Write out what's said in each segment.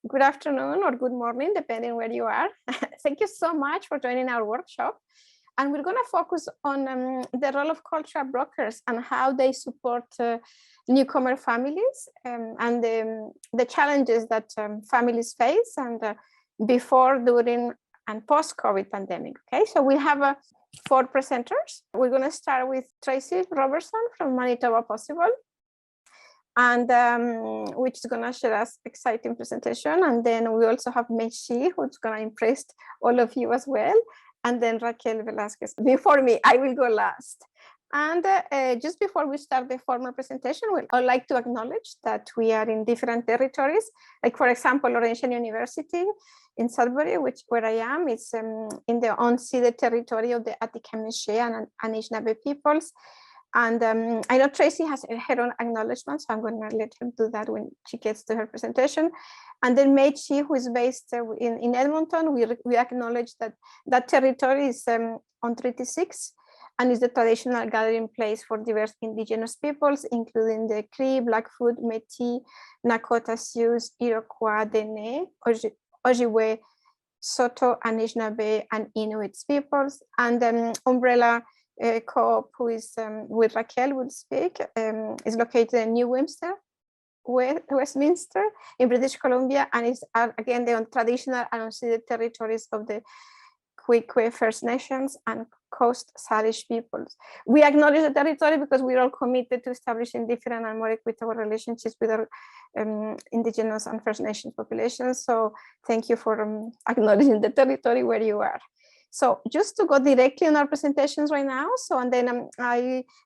good afternoon or good morning, depending where you are. Thank you so much for joining our workshop. And we're going to focus on the role of cultural brokers and how they support newcomer families and the challenges that families face and before, during, and post-COVID pandemic. Okay, so we have 4 presenters. We're going to start with Tracy Robertson from Manitoba Possible, and which is going to share us exciting presentation. And then we also have Mechi, who's going to impress all of you as well. And then Raquel Velasquez. Before me, I will go last. And just before we start the formal presentation, I'd like to acknowledge that we are in different territories. Like, for example, Laurentian University in Sudbury, where I am, is in the unceded territory of the Atikamekw and Anishinaabe peoples. And I know Tracy has her own acknowledgements, so I'm going to let her do that when she gets to her presentation. And then Mechi, who is based in Edmonton, we acknowledge that that territory is on Treaty 6 and is the traditional gathering place for diverse Indigenous peoples, including the Cree, Blackfoot, Métis, Nakota, Sioux, Iroquois, Dene, Ojibwe, Saulteaux, Anishinaabe, and Inuit peoples. And Umbrella Co-op, who is with Raquel will speak, is located in New Westminster in British Columbia, and is again the traditional and unceded territories of the Quechua First Nations and Coast Salish peoples. We acknowledge the territory because we're all committed to establishing different and more equitable relationships with our Indigenous and First Nations populations. So thank you for acknowledging the territory where you are. So just to go directly on our presentations right now. So, and then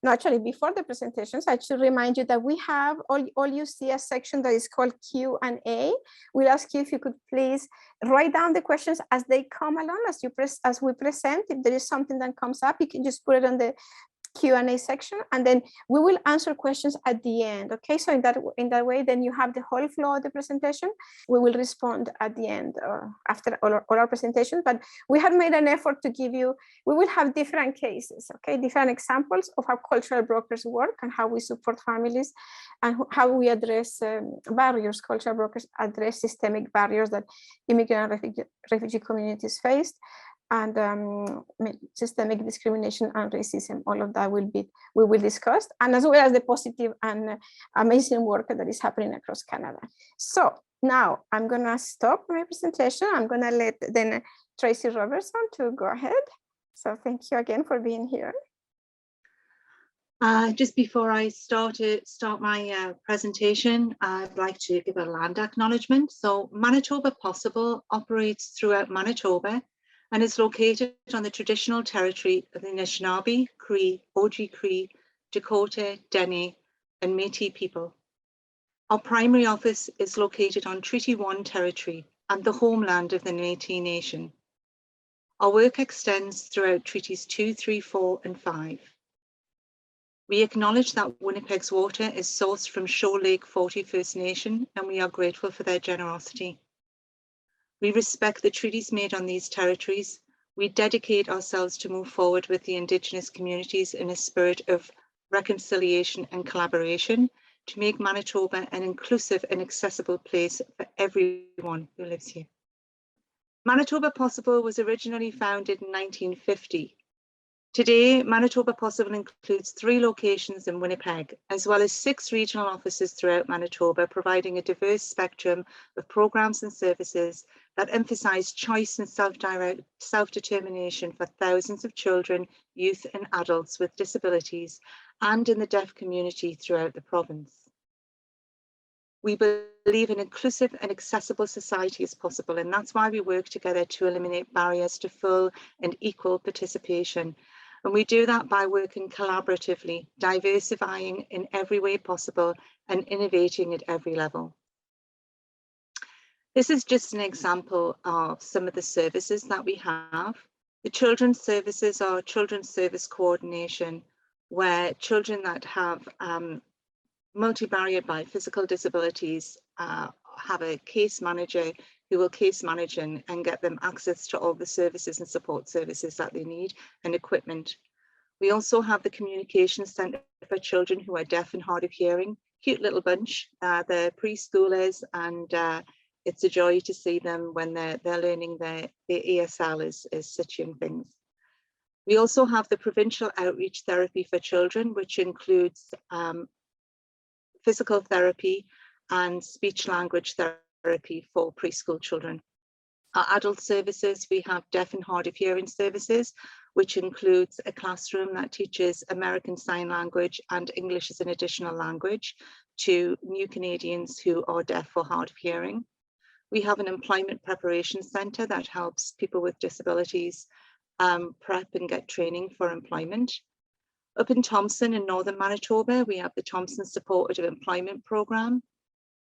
actually before the presentations, I should remind you that we have all you see a section that is called Q&A. We'll ask you if you could please write down the questions as they come along, as we present. If there is something that comes up, you can just put it on the Q&A section, and then we will answer questions at the end. Okay, so in that way, then you have the whole flow of the presentation. We will respond at the end after all our presentation, but we have made an effort to give you, we will have different cases, okay, different examples of how cultural brokers work and how we support families and how we address barriers. Cultural brokers address systemic barriers that immigrant and refugee communities face, and systemic discrimination and racism. All of that we will discuss, and as well as the positive and amazing work that is happening across Canada. So now I'm gonna stop my presentation. I'm gonna let then Tracy Robertson to go ahead. So thank you again for being here. Just before I start my presentation, I'd like to give a land acknowledgement. So Manitoba Possible operates throughout Manitoba and is located on the traditional territory of the Anishinaabe, Cree, Ojibwe, Dakota, Dene, and Métis people. Our primary office is located on Treaty 1 territory and the homeland of the Métis Nation. Our work extends throughout Treaties 2, 3, 4, and 5. We acknowledge that Winnipeg's water is sourced from Shoal Lake 40 First Nation, and we are grateful for their generosity. We respect the treaties made on these territories. We dedicate ourselves to move forward with the Indigenous communities in a spirit of reconciliation and collaboration to make Manitoba an inclusive and accessible place for everyone who lives here. Manitoba Possible was originally founded in 1950. Today, Manitoba Possible includes 3 locations in Winnipeg, as well as 6 regional offices throughout Manitoba, providing a diverse spectrum of programs and services that emphasize choice and self-determination for thousands of children, youth, and adults with disabilities, and in the deaf community throughout the province. We believe an inclusive and accessible society is possible, and that's why we work together to eliminate barriers to full and equal participation. And we do that by working collaboratively, diversifying in every way possible, and innovating at every level. This is just an example of some of the services that we have. The children's services are children's service coordination, where children that have multi-barriered by physical disabilities have a case manager who will case manage and get them access to all the services and support services that they need and equipment. We also have the Communication Centre for children who are deaf and hard of hearing. Cute little bunch. They're preschoolers and it's a joy to see them when they're learning their ESL is such young things. We also have the provincial outreach therapy for children, which includes physical therapy and speech language therapy for preschool children. Our adult services, we have deaf and hard of hearing services, which includes a classroom that teaches American Sign Language and English as an additional language to new Canadians who are deaf or hard of hearing. We have an employment preparation centre that helps people with disabilities prep and get training for employment. Up in Thompson in northern Manitoba, we have the Thompson Supportive Employment Programme.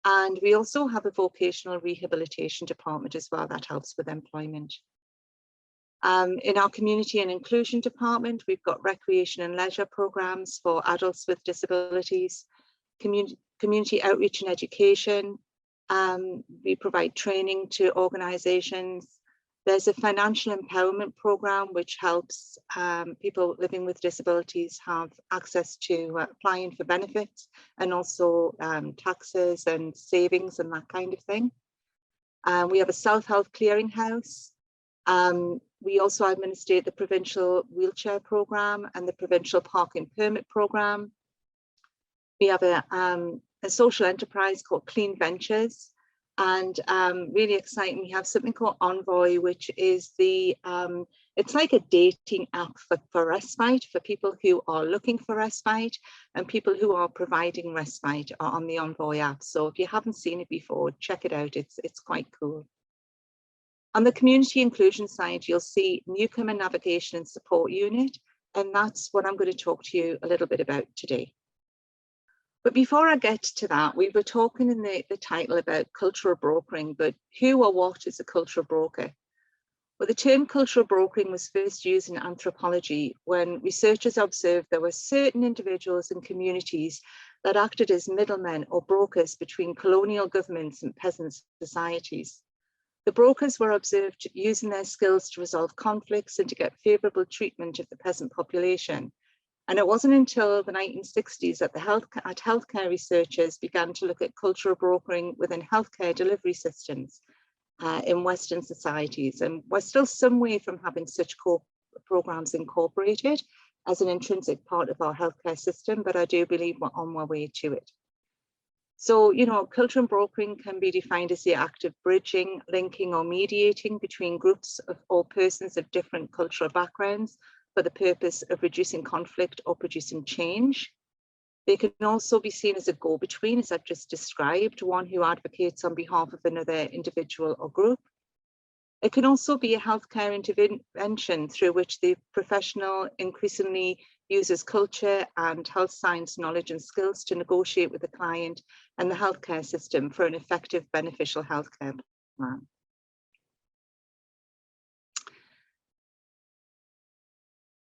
And we also have a vocational rehabilitation department as well that helps with employment. In our community and inclusion department, we've got recreation and leisure programs for adults with disabilities, community outreach and education. We provide training to organizations. There's a financial empowerment program which helps people living with disabilities have access to applying for benefits and also taxes and savings and that kind of thing. We have a self-help clearinghouse. We also administrate the provincial wheelchair program and the provincial parking permit program. We have a social enterprise called Clean Ventures. And really exciting, we have something called Envoy, which is it's like a dating app for respite, for people who are looking for respite and people who are providing respite are on the Envoy app. So if you haven't seen it before, check it out, it's quite cool. On the community inclusion side, you'll see Newcomer Navigation and Support Unit, and that's what I'm going to talk to you a little bit about today. But before I get to that, we were talking in the title about cultural brokering, but who or what is a cultural broker? Well, the term cultural brokering was first used in anthropology when researchers observed there were certain individuals and communities that acted as middlemen or brokers between colonial governments and peasant societies. The brokers were observed using their skills to resolve conflicts and to get favourable treatment of the peasant population. And it wasn't until the 1960s that healthcare researchers began to look at cultural brokering within healthcare delivery systems in Western societies. And we're still some way from having such programs incorporated as an intrinsic part of our healthcare system, but I do believe we're on our way to it. So, you know, cultural brokering can be defined as the act of bridging, linking or mediating between groups of or persons of different cultural backgrounds for the purpose of reducing conflict or producing change. They can also be seen as a go-between, as I've just described, one who advocates on behalf of another individual or group. It can also be a healthcare intervention through which the professional increasingly uses culture and health science knowledge and skills to negotiate with the client and the healthcare system for an effective beneficial healthcare plan.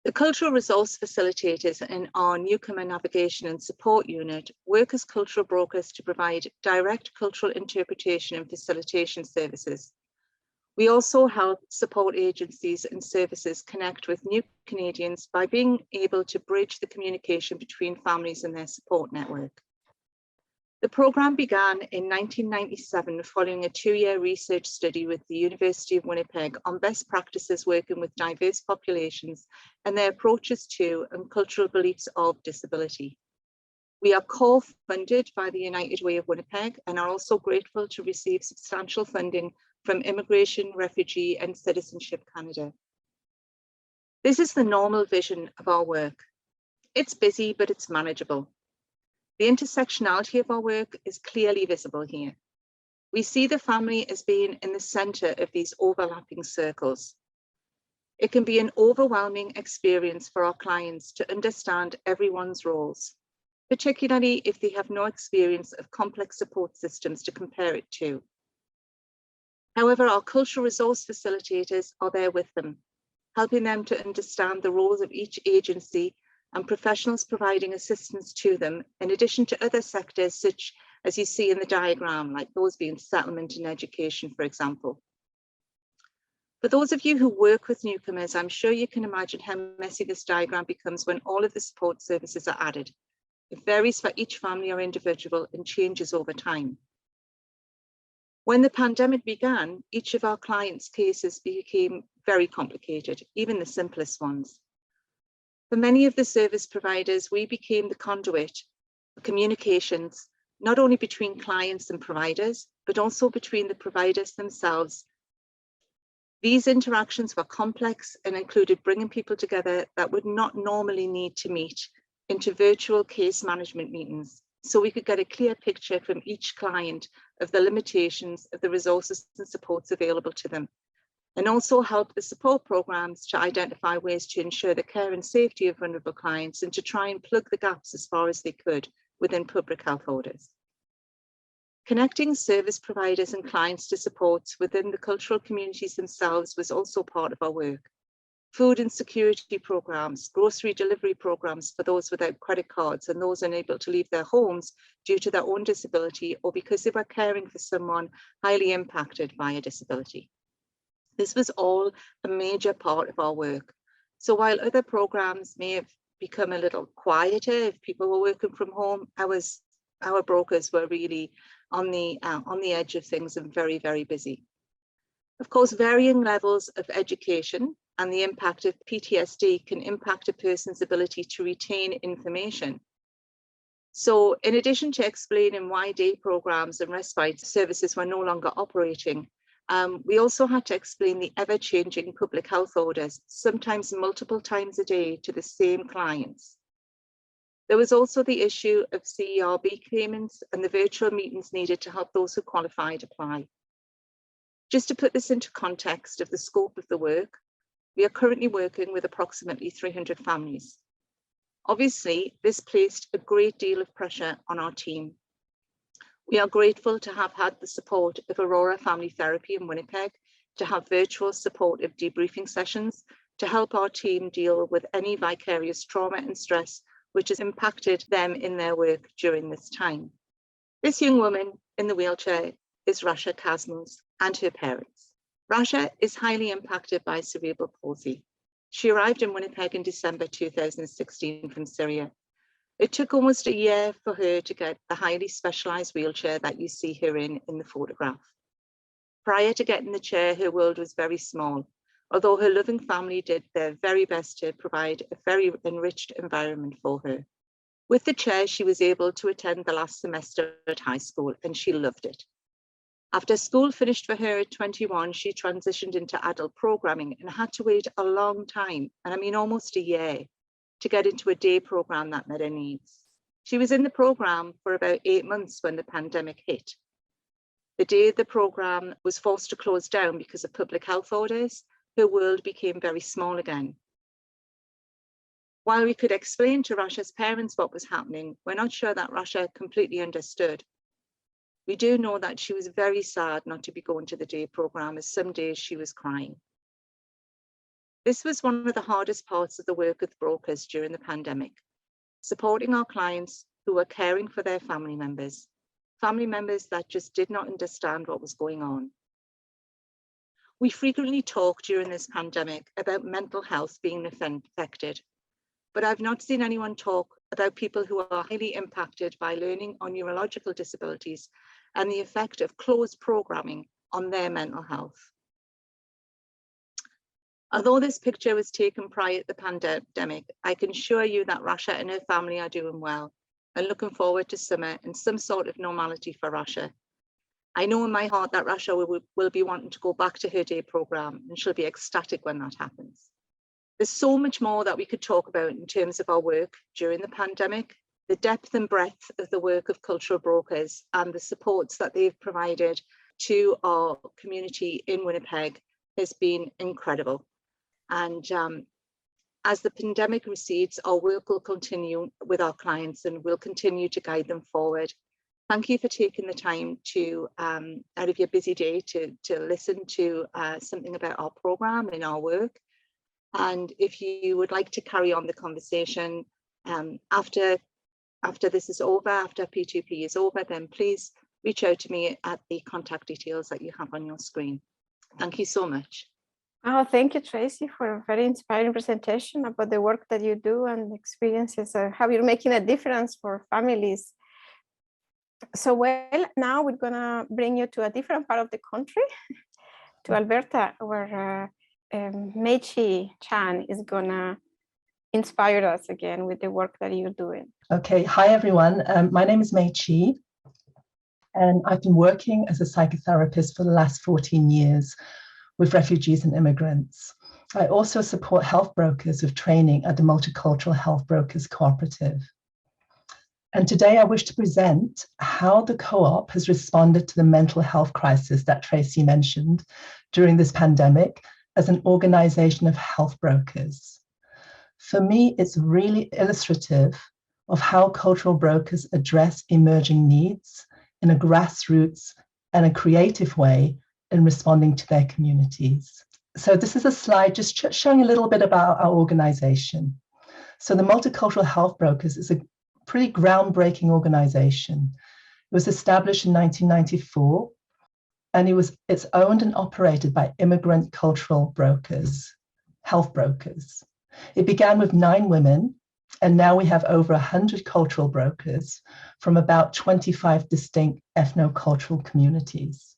The cultural resource facilitators in our Newcomer Navigation and Support Unit work as cultural brokers to provide direct cultural interpretation and facilitation services. We also help support agencies and services connect with new Canadians by being able to bridge the communication between families and their support network. The programme began in 1997 following a 2-year research study with the University of Winnipeg on best practices working with diverse populations and their approaches to and cultural beliefs of disability. We are co-funded by the United Way of Winnipeg and are also grateful to receive substantial funding from Immigration, Refugee and Citizenship Canada. This is the normal vision of our work. It's busy, but it's manageable. The intersectionality of our work is clearly visible here. We see the family as being in the centre of these overlapping circles. It can be an overwhelming experience for our clients to understand everyone's roles, particularly if they have no experience of complex support systems to compare it to. However, our cultural resource facilitators are there with them, helping them to understand the roles of each agency and professionals providing assistance to them, in addition to other sectors such as you see in the diagram, like those being settlement and education, for example. For those of you who work with newcomers, I'm sure you can imagine how messy this diagram becomes when all of the support services are added. It varies for each family or individual and changes over time. When the pandemic began, each of our clients' cases became very complicated, even the simplest ones. For many of the service providers, we became the conduit for communications, not only between clients and providers, but also between the providers themselves. These interactions were complex and included bringing people together that would not normally need to meet into virtual case management meetings, so we could get a clear picture from each client of the limitations of the resources and supports available to them, and also help the support programs to identify ways to ensure the care and safety of vulnerable clients and to try and plug the gaps as far as they could within public health orders. Connecting service providers and clients to supports within the cultural communities themselves was also part of our work. Food insecurity programs, grocery delivery programs for those without credit cards and those unable to leave their homes due to their own disability or because they were caring for someone highly impacted by a disability. This was all a major part of our work. So while other programs may have become a little quieter if people were working from home, our brokers were really on the edge of things and very, very busy. Of course, varying levels of education and the impact of PTSD can impact a person's ability to retain information. So in addition to explaining why day programs and respite services were no longer operating, we also had to explain the ever-changing public health orders, sometimes multiple times a day, to the same clients. There was also the issue of CERB payments and the virtual meetings needed to help those who qualified apply. Just to put this into context of the scope of the work, we are currently working with approximately 300 families. Obviously, this placed a great deal of pressure on our team. We are grateful to have had the support of Aurora Family Therapy in Winnipeg, to have virtual supportive debriefing sessions, to help our team deal with any vicarious trauma and stress which has impacted them in their work during this time. This young woman in the wheelchair is Rasha Kazmus and her parents. Rasha is highly impacted by cerebral palsy. She arrived in Winnipeg in December 2016 from Série. It took almost a year for her to get the highly specialized wheelchair that you see her in the photograph. Prior to getting the chair, her world was very small, although her loving family did their very best to provide a very enriched environment for her. With the chair, she was able to attend the last semester at high school, and she loved it. After school finished for her at 21, she transitioned into adult programming and had to wait a long time, and I mean almost a year, to get into a day program that met her needs. She was in the program for about 8 months when the pandemic hit. The day the program was forced to close down because of public health orders, her world became very small again. While we could explain to Rasha's parents what was happening, we're not sure that Rasha completely understood. We do know that she was very sad not to be going to the day program, as some days she was crying. This was one of the hardest parts of the work with brokers during the pandemic, supporting our clients who were caring for their family members that just did not understand what was going on. We frequently talk during this pandemic about mental health being affected, but I've not seen anyone talk about people who are highly impacted by learning or neurological disabilities and the effect of closed programming on their mental health. Although this picture was taken prior to the pandemic, I can assure you that Rasha and her family are doing well and looking forward to summer and some sort of normality for Rasha. I know in my heart that Rasha will be wanting to go back to her day program, and she'll be ecstatic when that happens. There's so much more that we could talk about in terms of our work during the pandemic, the depth and breadth of the work of cultural brokers and the supports that they've provided to our community in Winnipeg has been incredible. And as the pandemic recedes, our work will continue with our clients and we'll continue to guide them forward. Thank you for taking the time to, out of your busy day, to listen to something about our program and our work. And if you would like to carry on the conversation after this is over, after P2P is over, then please reach out to me at the contact details that you have on your screen. Thank you so much. Oh, thank you, Tracy, for a very inspiring presentation about the work that you do and experiences, how you're making a difference for families. So well, now we're gonna bring you to a different part of the country, to Alberta, where Meichi Chan is gonna inspire us again with the work that you're doing. Okay, hi everyone. My name is Meichi, and I've been working as a psychotherapist for the last 14 years with refugees and immigrants. I also support health brokers with training at the Multicultural Health Brokers Co-operative. And today I wish to present how the co-op has responded to the mental health crisis that Tracy mentioned during this pandemic as an organization of health brokers. For me, it's really illustrative of how cultural brokers address emerging needs in a grassroots and a creative way in responding to their communities. So this is a slide just showing a little bit about our organization. So the Multicultural Health Brokers is a pretty groundbreaking organization. It was established in 1994, and it's owned and operated by immigrant cultural brokers, health brokers. It began with 9 women, and now we have over 100 cultural brokers from about 25 distinct ethno-cultural communities.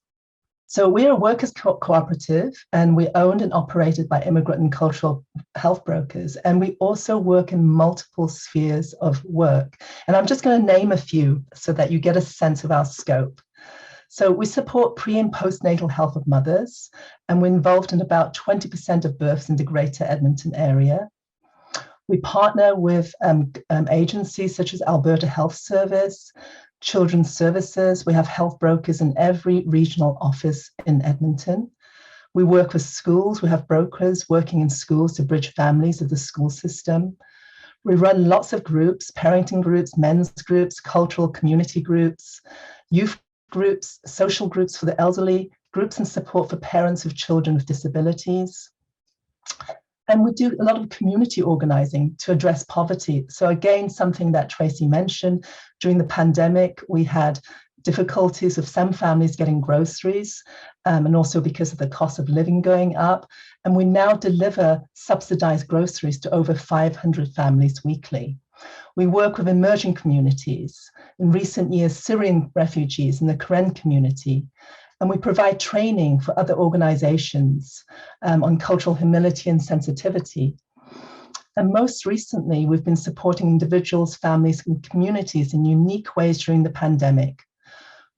So we're a workers' cooperative, and we're owned and operated by immigrant and cultural health brokers. And we also work in multiple spheres of work. And I'm just going to name a few so that you get a sense of our scope. So we support pre- and postnatal health of mothers, and we're involved in about 20% of births in the Greater Edmonton area. We partner with agencies such as Alberta Health Service, Children's Services. We have health brokers in every regional office in Edmonton. We work with schools. We have brokers working in schools to bridge families of the school system. We run lots of groups, parenting groups, men's groups, cultural community groups, youth groups, social groups for the elderly, groups and support for parents of children with disabilities. And we do a lot of community organizing to address poverty. So again, something that Tracy mentioned, during the pandemic, we had difficulties of some families getting groceries, and also because of the cost of living going up. And we now deliver subsidized groceries to over 500 families weekly. We work with emerging communities. In recent years, Syrian refugees in the Karen community. And we provide training for other organizations on cultural humility and sensitivity. And most recently, we've been supporting individuals, families, and communities in unique ways during the pandemic.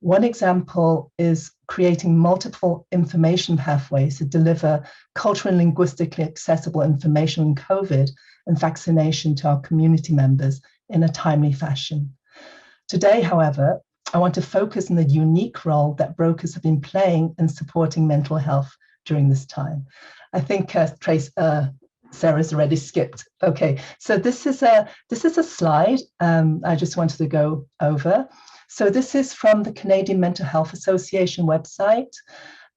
One example is creating multiple information pathways to deliver culturally and linguistically accessible information on COVID and vaccination to our community members in a timely fashion. Today, however, I want to focus on the unique role that brokers have been playing in supporting mental health during this time. I think Sarah's already skipped. Okay, so this is a slide I just wanted to go over. So this is from the Canadian Mental Health Association website,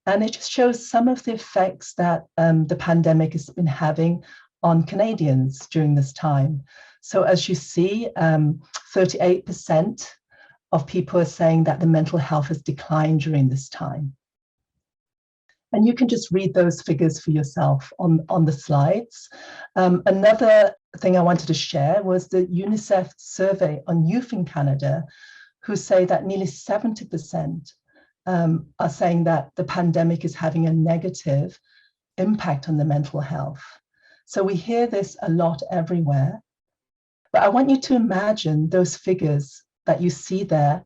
and it just shows some of the effects that the pandemic has been having on Canadians during this time. So as you see, 38% of people are saying that the mental health has declined during this time. And you can just read those figures for yourself on the slides. Another thing I wanted to share was the UNICEF survey on youth in Canada, who say that nearly 70% are saying that the pandemic is having a negative impact on the mental health. So we hear this a lot everywhere. But I want you to imagine those figures that you see there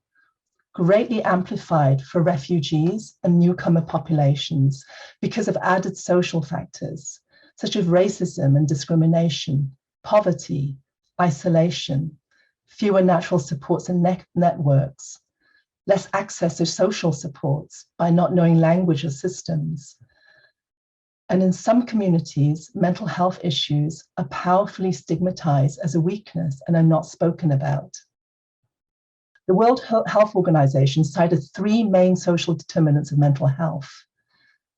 greatly amplified for refugees and newcomer populations because of added social factors such as racism and discrimination, poverty, isolation, fewer natural supports and networks, less access to social supports by not knowing language or systems. And in some communities, mental health issues are powerfully stigmatized as a weakness and are not spoken about. The World Health Organization cited 3 main social determinants of mental health.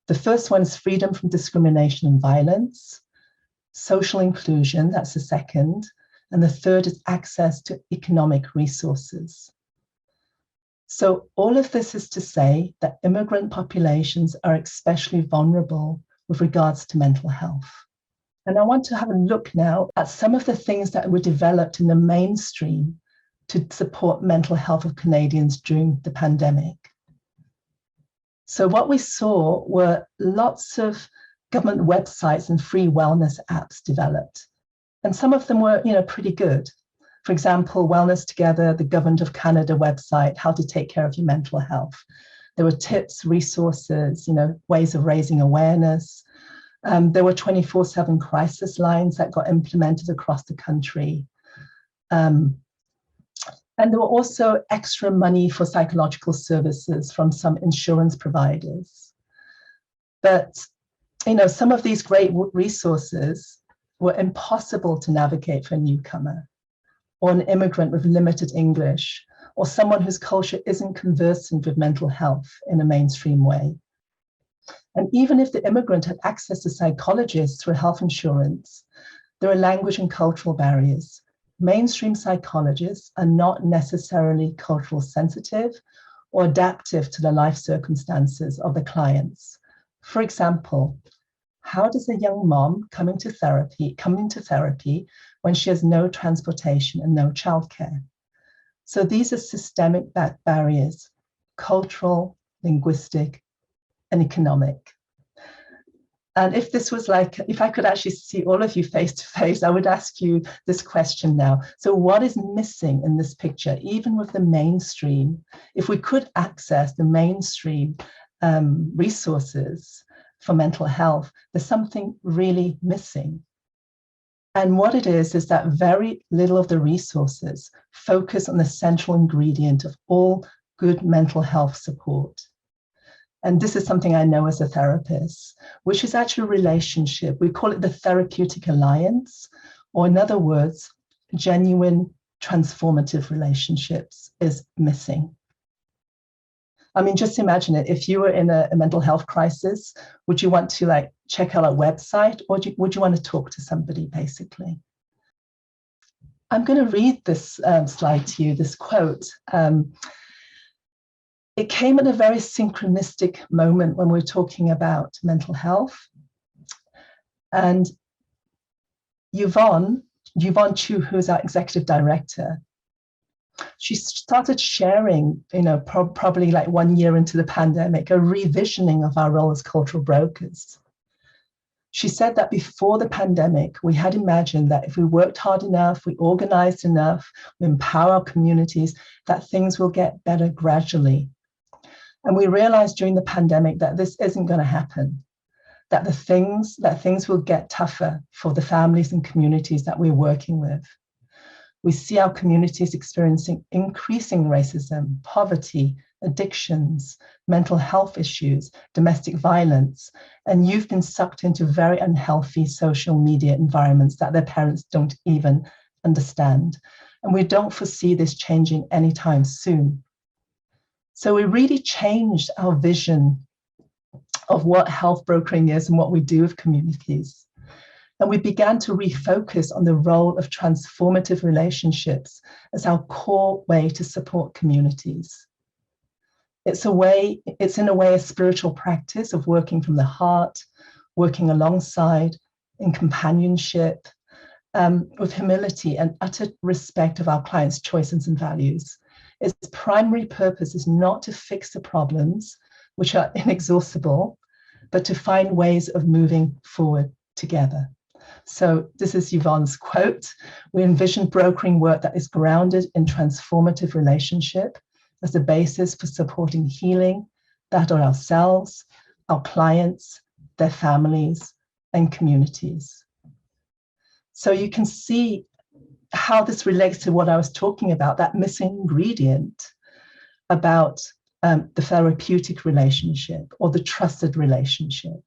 The first one is freedom from discrimination and violence, social inclusion, that's the second, and the third is access to economic resources. So all of this is to say that immigrant populations are especially vulnerable with regards to mental health. And I want to have a look now at some of the things that were developed in the mainstream to support mental health of Canadians during the pandemic. So what we saw were lots of government websites and free wellness apps developed. And some of them were, pretty good. For example, Wellness Together, the Government of Canada website, how to take care of your mental health. There were tips, resources, ways of raising awareness. There were 24/7 crisis lines that got implemented across the country. And there were also extra money for psychological services from some insurance providers. But, some of these great resources were impossible to navigate for a newcomer or an immigrant with limited English or someone whose culture isn't conversant with mental health in a mainstream way. And even if the immigrant had access to psychologists through health insurance, there are language and cultural barriers. Mainstream psychologists are not necessarily cultural sensitive or adaptive to the life circumstances of the clients. For example, how does a young mom come into therapy when she has no transportation and no childcare? So these are systemic barriers, cultural, linguistic, and economic. And if I could actually see all of you face to face, I would ask you this question now. So what is missing in this picture, even with the mainstream? If we could access the mainstream resources for mental health, there's something really missing. And what it is that very little of the resources focus on the central ingredient of all good mental health support. And this is something I know as a therapist, which is actually a relationship. We call it the therapeutic alliance, or in other words, genuine transformative relationships is missing. I mean, just imagine it. If you were in a mental health crisis, would you want to check out a website, or would you want to talk to somebody, basically? I'm going to read this slide to you, this quote. It came at a very synchronistic moment when we were talking about mental health. And Yvonne Chu, who is our executive director, she started sharing, probably 1 year into the pandemic, a revisioning of our role as cultural brokers. She said that before the pandemic, we had imagined that if we worked hard enough, we organized enough, we empower our communities, that things will get better gradually. And we realized during the pandemic that this isn't going to happen, that things will get tougher for the families and communities that we're working with. We see our communities experiencing increasing racism, poverty, addictions, mental health issues, domestic violence, and you've been sucked into very unhealthy social media environments that their parents don't even understand. And we don't foresee this changing anytime soon. So we really changed our vision of what health brokering is and what we do with communities. And we began to refocus on the role of transformative relationships as our core way to support communities. It's in a way a spiritual practice of working from the heart, working alongside, in companionship, with humility and utter respect of our clients' choices and values. Its primary purpose is not to fix the problems, which are inexhaustible, but to find ways of moving forward together. So this is Yvonne's quote. We envision brokering work that is grounded in transformative relationship as the basis for supporting healing, that of ourselves, our clients, their families, and communities. So you can see how this relates to what I was talking about, that missing ingredient about the therapeutic relationship or the trusted relationship.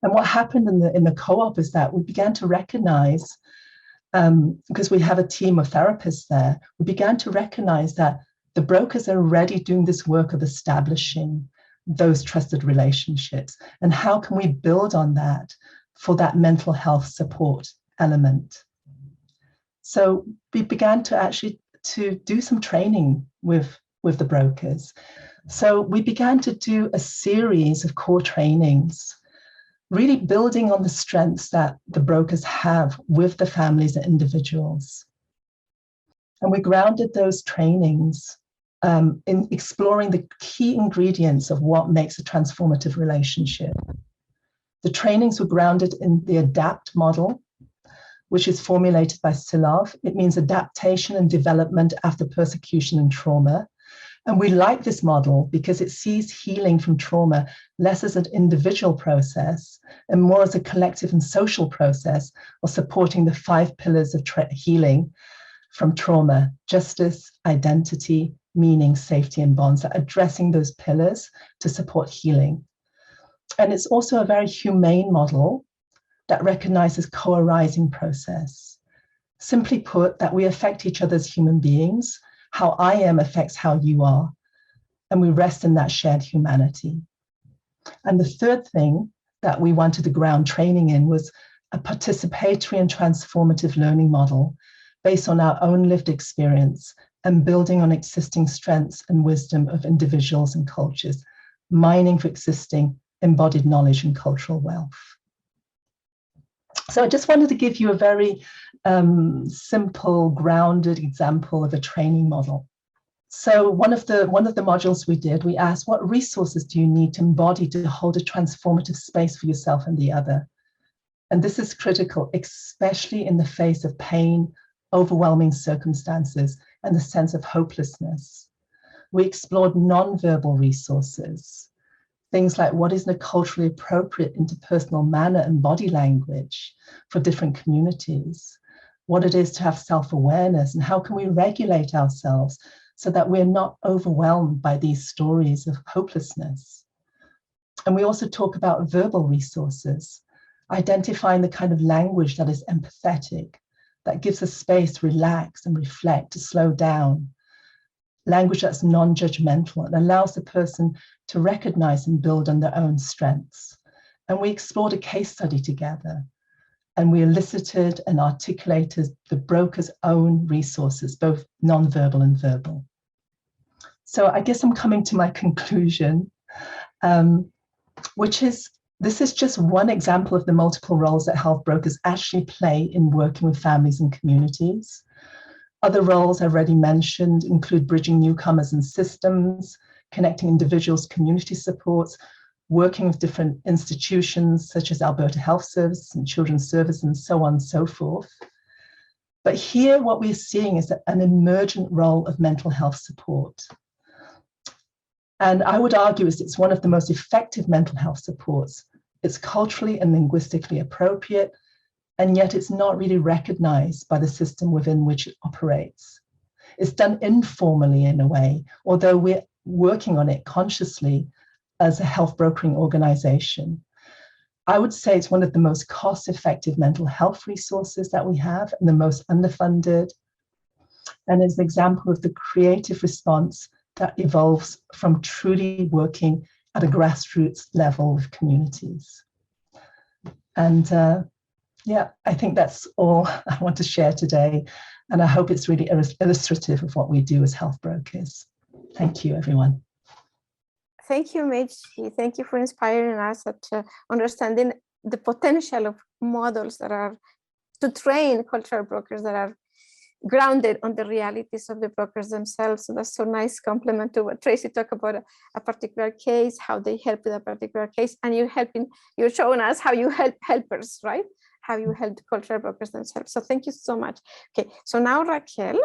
And what happened in the co-op is that we began to recognize, because we have a team of therapists there, we began to recognize that the brokers are already doing this work of establishing those trusted relationships. And how can we build on that for that mental health support element? So we began to do some training with the brokers. So we began to do a series of core trainings, really building on the strengths that the brokers have with the families and individuals. And we grounded those trainings in exploring the key ingredients of what makes a transformative relationship. The trainings were grounded in the ADAPT model, which is formulated by Silov. It means adaptation and development after persecution and trauma. And we like this model because it sees healing from trauma less as an individual process and more as a collective and social process of supporting the 5 pillars of healing from trauma: justice, identity, meaning, safety, and bonds, addressing those pillars to support healing. And it's also a very humane model that recognizes co-arising process. Simply put, that we affect each other as human beings. How I am affects how you are, and we rest in that shared humanity. And the third thing that we wanted to ground training in was a participatory and transformative learning model based on our own lived experience and building on existing strengths and wisdom of individuals and cultures, mining for existing embodied knowledge and cultural wealth. So I just wanted to give you a very simple, grounded example of a training model. So one of the modules we did, we asked, what resources do you need to embody to hold a transformative space for yourself and the other? And this is critical, especially in the face of pain, overwhelming circumstances, and the sense of hopelessness. We explored non-verbal resources, things like what is the culturally appropriate interpersonal manner and body language for different communities, what it is to have self-awareness, and how can we regulate ourselves so that we're not overwhelmed by these stories of hopelessness. And we also talk about verbal resources, identifying the kind of language that is empathetic, that gives us space to relax and reflect, to slow down, language that's non-judgmental and allows the person to recognize and build on their own strengths. And we explored a case study together, and we elicited and articulated the broker's own resources, both non-verbal and verbal. So I guess I'm coming to my conclusion, which is, this is just one example of the multiple roles that health brokers actually play in working with families and communities. Other roles I've already mentioned include bridging newcomers and systems, connecting individuals, community supports, working with different institutions such as Alberta Health Services and Children's Service and so on and so forth. But here what we're seeing is an emergent role of mental health support. And I would argue it's one of the most effective mental health supports. It's culturally and linguistically appropriate, and yet it's not really recognized by the system within which it operates. It's done informally in a way, although we're working on it consciously as a health brokering organization. I would say it's one of the most cost-effective mental health resources that we have and the most underfunded, and is an example of the creative response that evolves from truly working at a grassroots level with communities. And yeah, I think that's all I want to share today. And I hope it's really illustrative of what we do as health brokers. Thank you, everyone. Thank you, Meiji. Thank you for inspiring us at understanding the potential of models that are to train cultural brokers that are grounded on the realities of the brokers themselves. So that's so nice compliment to what Tracy talked about, a particular case, how they help with a particular case, and you're showing us how you help helpers, right? How you help the cultural brokers themselves. So thank you so much. Okay, so now Raquel,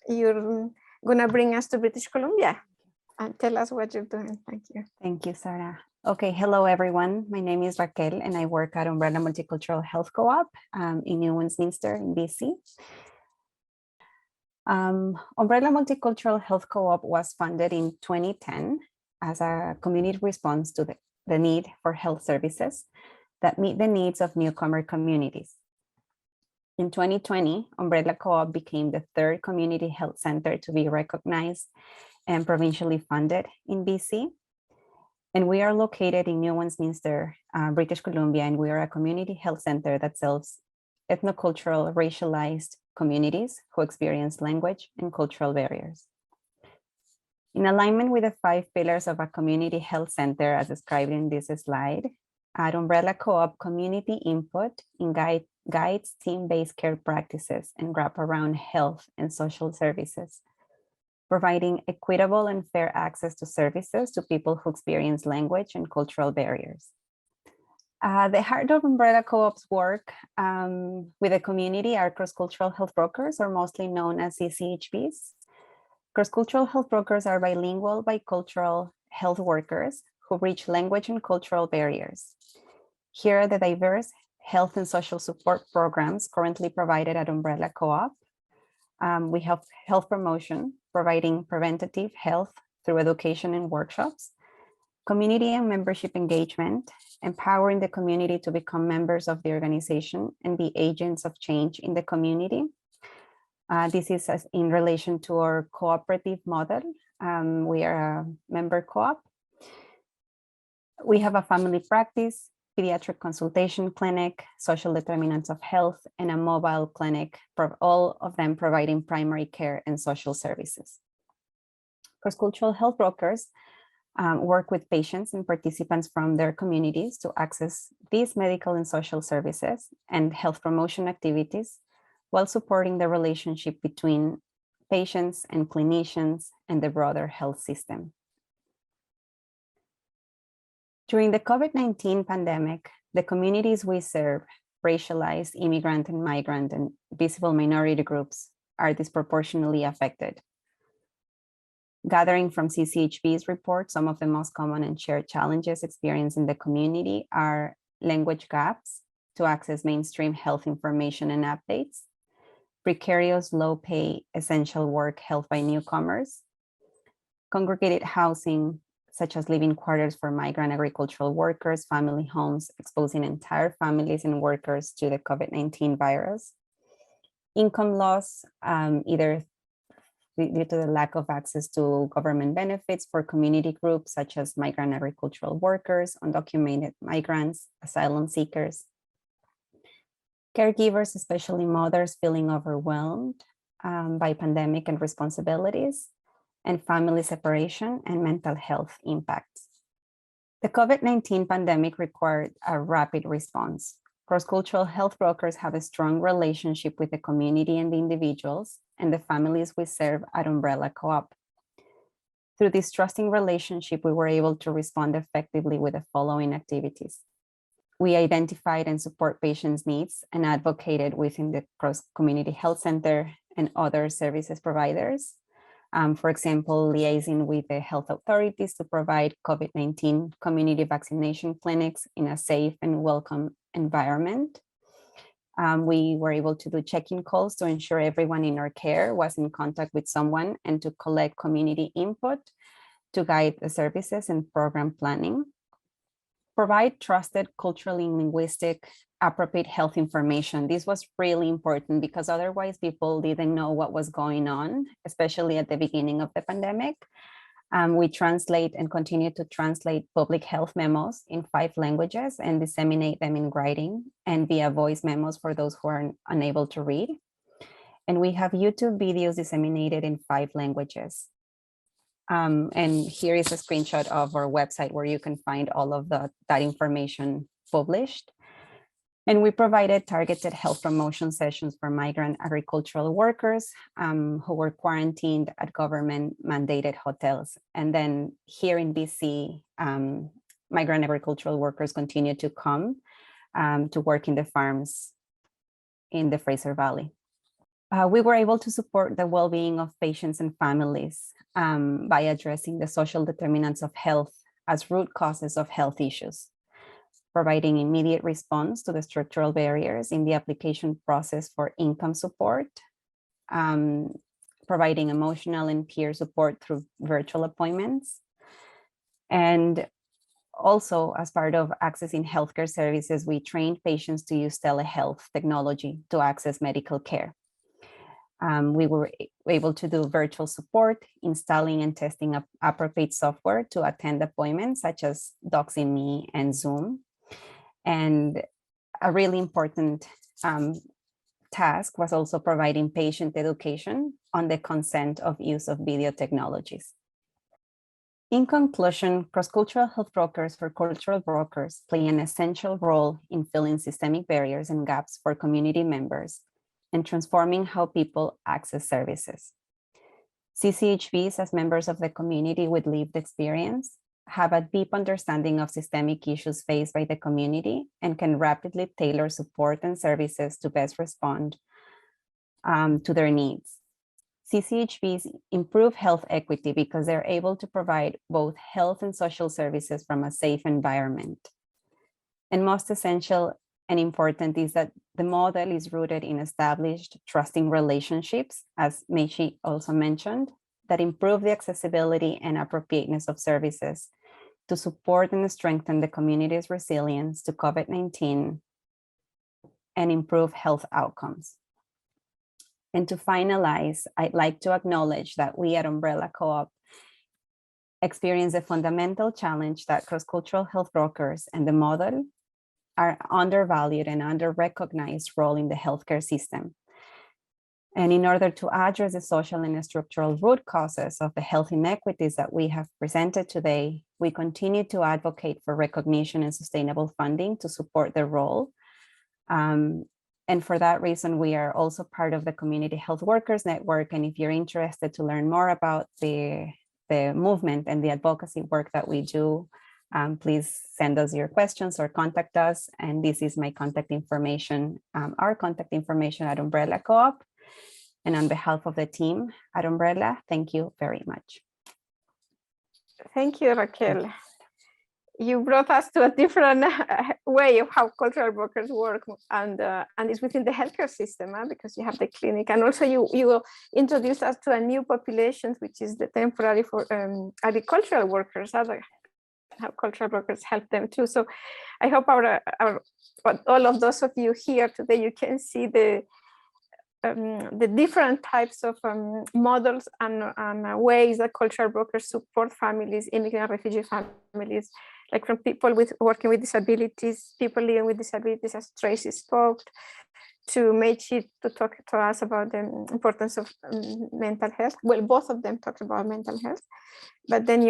you're gonna bring us to British Columbia and tell us what you're doing. Thank you. Thank you, Sara. Okay, hello everyone. My name is Raquel and I work at Umbrella Multicultural Health Co-op in New Westminster in BC. Umbrella Multicultural Health Co-op was founded in 2010 as a community response to the need for health services that meet the needs of newcomer communities. In 2020, Umbrella Co-op became the third community health center to be recognized and provincially funded in BC. And we are located in New Westminster, British Columbia, and we are a community health center that serves ethnocultural, racialized communities who experience language and cultural barriers. In alignment with the 5 pillars of a community health center as described in this slide, at Umbrella Co-op, community input guides team-based care practices and wraparound health and social services, providing equitable and fair access to services to people who experience language and cultural barriers. The heart of Umbrella Co-op's work with the community are cross-cultural health brokers, or mostly known as CCHBs. Cross-cultural health brokers are bilingual, bicultural health workers who bridge language and cultural barriers. Here are the diverse health and social support programs currently provided at Umbrella Co-op. We have health promotion, providing preventative health through education and workshops, community and membership engagement, empowering the community to become members of the organization and be agents of change in the community. This is in relation to our cooperative model. We are a member co-op. We have a family practice, pediatric consultation clinic, social determinants of health, and a mobile clinic, all of them providing primary care and social services. Cross-cultural health brokers work with patients and participants from their communities to access these medical and social services and health promotion activities while supporting the relationship between patients and clinicians and the broader health system. During the COVID-19 pandemic, the communities we serve, racialized, immigrant and migrant and visible minority groups, are disproportionately affected. Gathering from CCHB's report, some of the most common and shared challenges experienced in the community are language gaps to access mainstream health information and updates, precarious, low-pay, essential work held by newcomers, congregated housing, such as living quarters for migrant agricultural workers, family homes, exposing entire families and workers to the COVID-19 virus, income loss, either due to the lack of access to government benefits for community groups such as migrant agricultural workers, undocumented migrants, asylum seekers, caregivers, especially mothers, feeling overwhelmed by pandemic and responsibilities, and family separation and mental health impacts. The COVID-19 pandemic required a rapid response. Cross-cultural health brokers have a strong relationship with the community and the individuals and the families we serve at Umbrella Co-op. Through this trusting relationship, we were able to respond effectively with the following activities. We identified and support patients' needs and advocated within the cross-community health center and other services providers. For example, liaising with the health authorities to provide COVID-19 community vaccination clinics in a safe and welcome environment. We were able to do check-in calls to ensure everyone in our care was in contact with someone and to collect community input to guide the services and program planning. Provide trusted, culturally linguistic, appropriate health information. This was really important because otherwise people didn't know what was going on, especially at the beginning of the pandemic. We translate and continue to translate public health memos in 5 languages and disseminate them in writing and via voice memos for those who are unable to read. And we have YouTube videos disseminated in 5 languages. And here is a screenshot of our website where you can find all of that information published. And we provided targeted health promotion sessions for migrant agricultural workers who were quarantined at government mandated hotels. And then here in BC, migrant agricultural workers continue to come to work in the farms in the Fraser Valley. We were able to support the well-being of patients and families by addressing the social determinants of health as root causes of health issues, providing immediate response to the structural barriers in the application process for income support, providing emotional and peer support through virtual appointments, and also as part of accessing healthcare services, we trained patients to use telehealth technology to access medical care. We were able to do virtual support, installing and testing appropriate software to attend appointments such as DocsInMe and Zoom. And a really important task was also providing patient education on the consent of use of video technologies. In conclusion, cross-cultural health brokers for cultural brokers play an essential role in filling systemic barriers and gaps for community members and transforming how people access services. CCHBs, as members of the community with lived experience, have a deep understanding of systemic issues faced by the community and can rapidly tailor support and services to best respond to their needs. CCHBs improve health equity because they're able to provide both health and social services from a safe environment. And most essential and important is that the model is rooted in established, trusting relationships, as Meichi also mentioned, that improve the accessibility and appropriateness of services to support and strengthen the community's resilience to COVID-19 and improve health outcomes. And to finalize, I'd like to acknowledge that we at Umbrella Co-op experience a fundamental challenge that cross-cultural health brokers and the model are undervalued and under-recognized role in the healthcare system. And in order to address the social and structural root causes of the health inequities that we have presented today, we continue to advocate for recognition and sustainable funding to support their role. And for that reason, we are also part of the Community Health Workers Network. And if you're interested to learn more about the movement and the advocacy work that we do, please send us your questions or contact us. And this is my contact information, our contact information at Umbrella Co-op. And on behalf of the team at Umbrella, thank you very much. Thank you, Raquel. You brought us to a different way of how cultural brokers work, and it's within the healthcare system, because you have the clinic, and also you introduced us to a new population, which is the temporary for agricultural workers. How cultural brokers help them too. So I hope all of those of you here today, you can see the different types of models and ways that cultural brokers support families, immigrant refugee families, like from people working with disabilities, people living with disabilities, as Tracy spoke, to Meichi to talk to us about the importance of mental health. Well, both of them talked about mental health, but then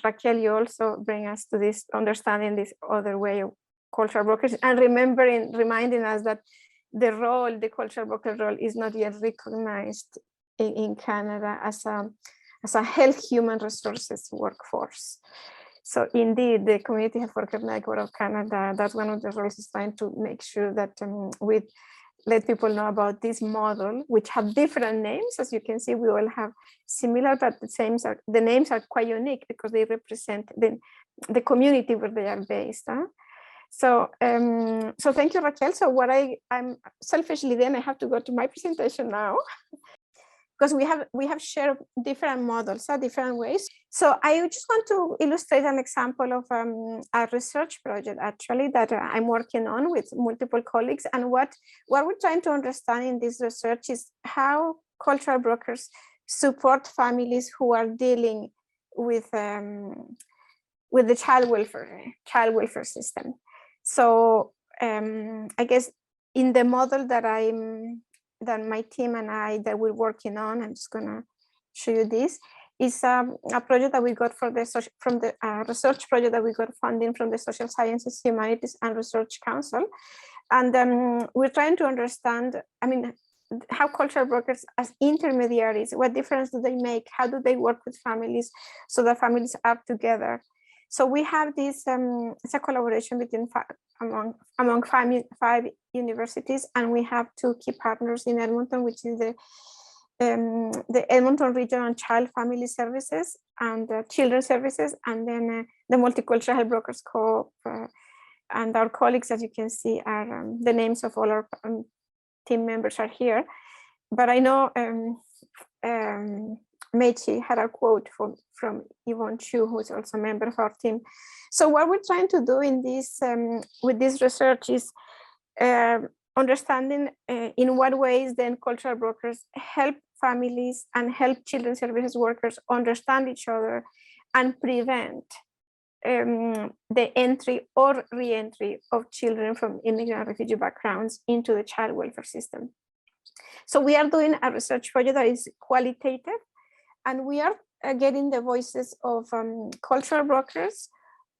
Raquel, you also bring us to this understanding this other way of cultural brokers, and reminding us that the cultural broker role is not yet recognized in Canada as a health human resources workforce. So indeed, the Community Health Worker Network of Canada, that's one of the roles, is trying to make sure that we let people know about this model, which have different names. As you can see, we all have similar, but the names are quite unique because they represent the community where they are based. So thank you, Raquel. So I'm selfishly, then I have to go to my presentation now, because we have shared different models, different ways. So I just want to illustrate an example of a research project actually that I'm working on with multiple colleagues. And what we're trying to understand in this research is how cultural brokers support families who are dealing with the child welfare system. So I guess in the model that my team and that we're working on, I'm just gonna show you this, is a project that we got from the research project that we got funding from the Social Sciences, Humanities and Research Council. And we're trying to understand, how cultural brokers as intermediaries, what difference do they make? How do they work with families so that families are together? So we have this, it's a collaboration between among five universities, and we have two key partners in Edmonton, which is the Edmonton Regional Child Family Services and Children Services, and then the Multicultural Health Brokers Co-op. And our colleagues, as you can see, are the names of all our team members are here. But I know Meichi had a quote from Yvonne Chu, who is also a member of our team. So what we're trying to do in this with this research is understanding in what ways then cultural brokers help families and help children's services workers understand each other and prevent the entry or re-entry of children from immigrant and refugee backgrounds into the child welfare system. So we are doing a research project that is qualitative, And we are getting the voices of cultural brokers,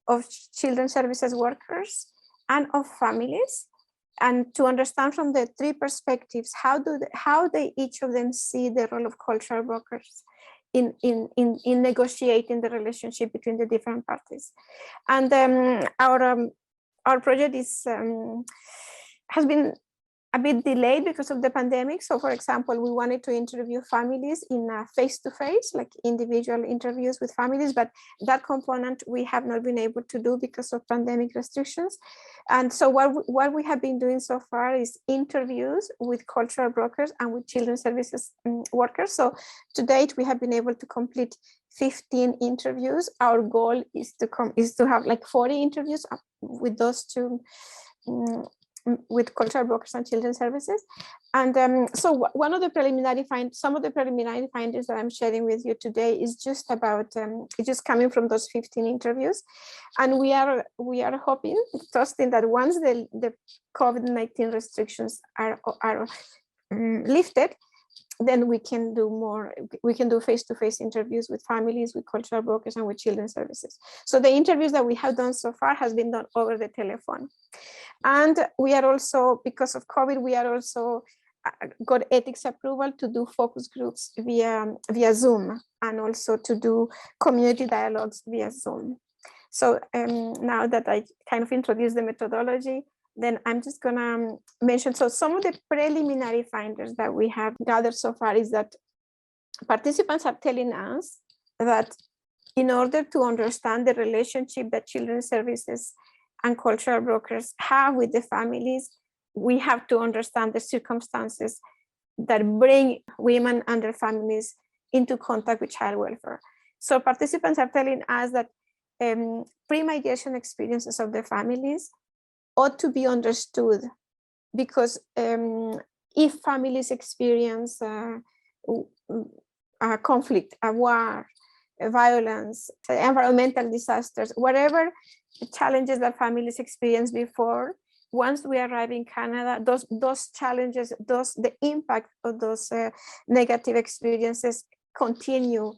of children's services workers, and of families, and to understand from the three perspectives how they each of them see the role of cultural brokers in negotiating the relationship between the different parties. And our project has been a bit delayed because of the pandemic. So for example, we wanted to interview families in face-to-face, like individual interviews with families, but that component we have not been able to do because of pandemic restrictions. And so what we have been doing so far is interviews with cultural brokers and with children's services workers. So to date, we have been able to complete 15 interviews. Our goal is to have like 40 interviews with those two, with cultural brokers and children's services. And so one of the some of the preliminary findings that I'm sharing with you today is just about, just coming from those 15 interviews. And we are hoping, trusting that once the COVID-19 restrictions are lifted, then we can do face-to-face interviews with families, with cultural brokers, and with children's services. So the interviews that we have done so far has been done over the telephone. And we are also, because of COVID, we are also got ethics approval to do focus groups via Zoom, and also to do community dialogues via Zoom. So now that I kind of introduced the methodology, then I'm just gonna mention, so some of the preliminary findings that we have gathered so far is that participants are telling us that in order to understand the relationship that children's services and cultural brokers have with the families, we have to understand the circumstances that bring women and their families into contact with child welfare. So participants are telling us that pre-migration experiences of the families ought to be understood, because if families experience a conflict, a war, a violence, environmental disasters, whatever challenges that families experienced before, once we arrive in Canada, those challenges, the impact of those negative experiences continue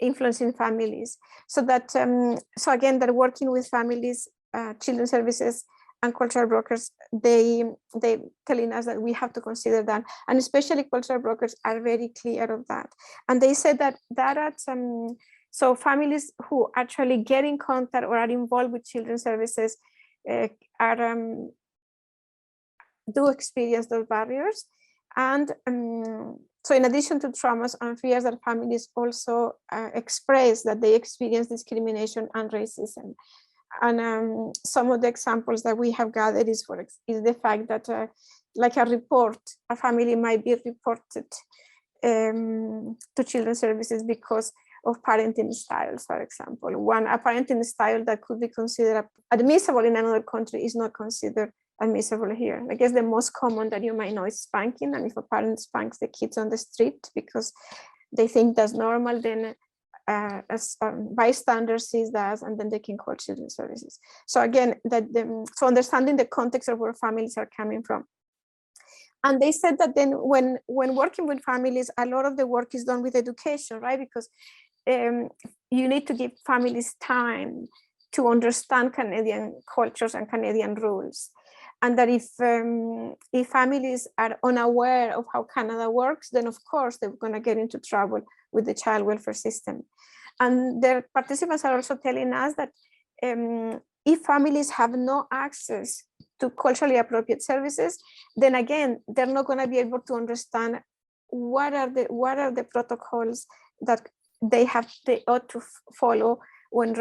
influencing families. So that, so again, that working with families, children's services, and cultural brokers, they telling us that we have to consider that, and especially cultural brokers are very clear of that. And they said that so families who actually get in contact or are involved with children's services do experience those barriers. And so in addition to traumas and fears, that families also express that they experience discrimination and racism. And some of the examples that we have gathered is the fact that like a family might be reported to children's services because of parenting styles, for example. A parenting style that could be considered admissible in another country is not considered admissible here. I guess the most common that you might know is spanking, and if a parent spanks the kids on the street because they think that's normal, then as bystander sees that, and then they can call children's services. So again, so understanding the context of where families are coming from. And they said that then when working with families, a lot of the work is done with education, right? Because you need to give families time to understand Canadian cultures and Canadian rules. And that if families are unaware of how Canada works, then of course they're going to get into trouble with the child welfare system. And the participants are also telling us that if families have no access to culturally appropriate services, then again, they're not going to be able to understand what are the protocols that they ought to follow when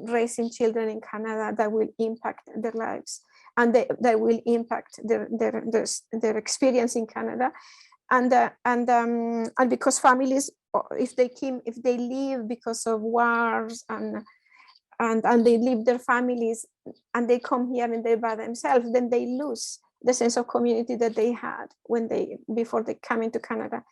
raising children in Canada that will impact their lives, and that will impact their experience in Canada. And because families, if they leave because of wars and they leave their families and they come here and they're by themselves, then they lose the sense of community that they had before they come into Canada.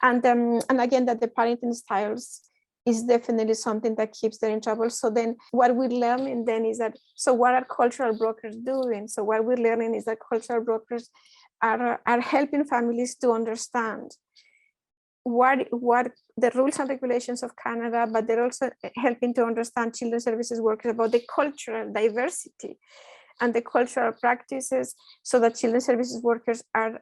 And again, that the parenting styles is definitely something that keeps them in trouble. So then what we're learning then is that, so what are cultural brokers doing? So what we're learning is that cultural brokers are helping families to understand what the rules and regulations of Canada, but they're also helping to understand children's services workers about the cultural diversity and the cultural practices, so that children's services workers are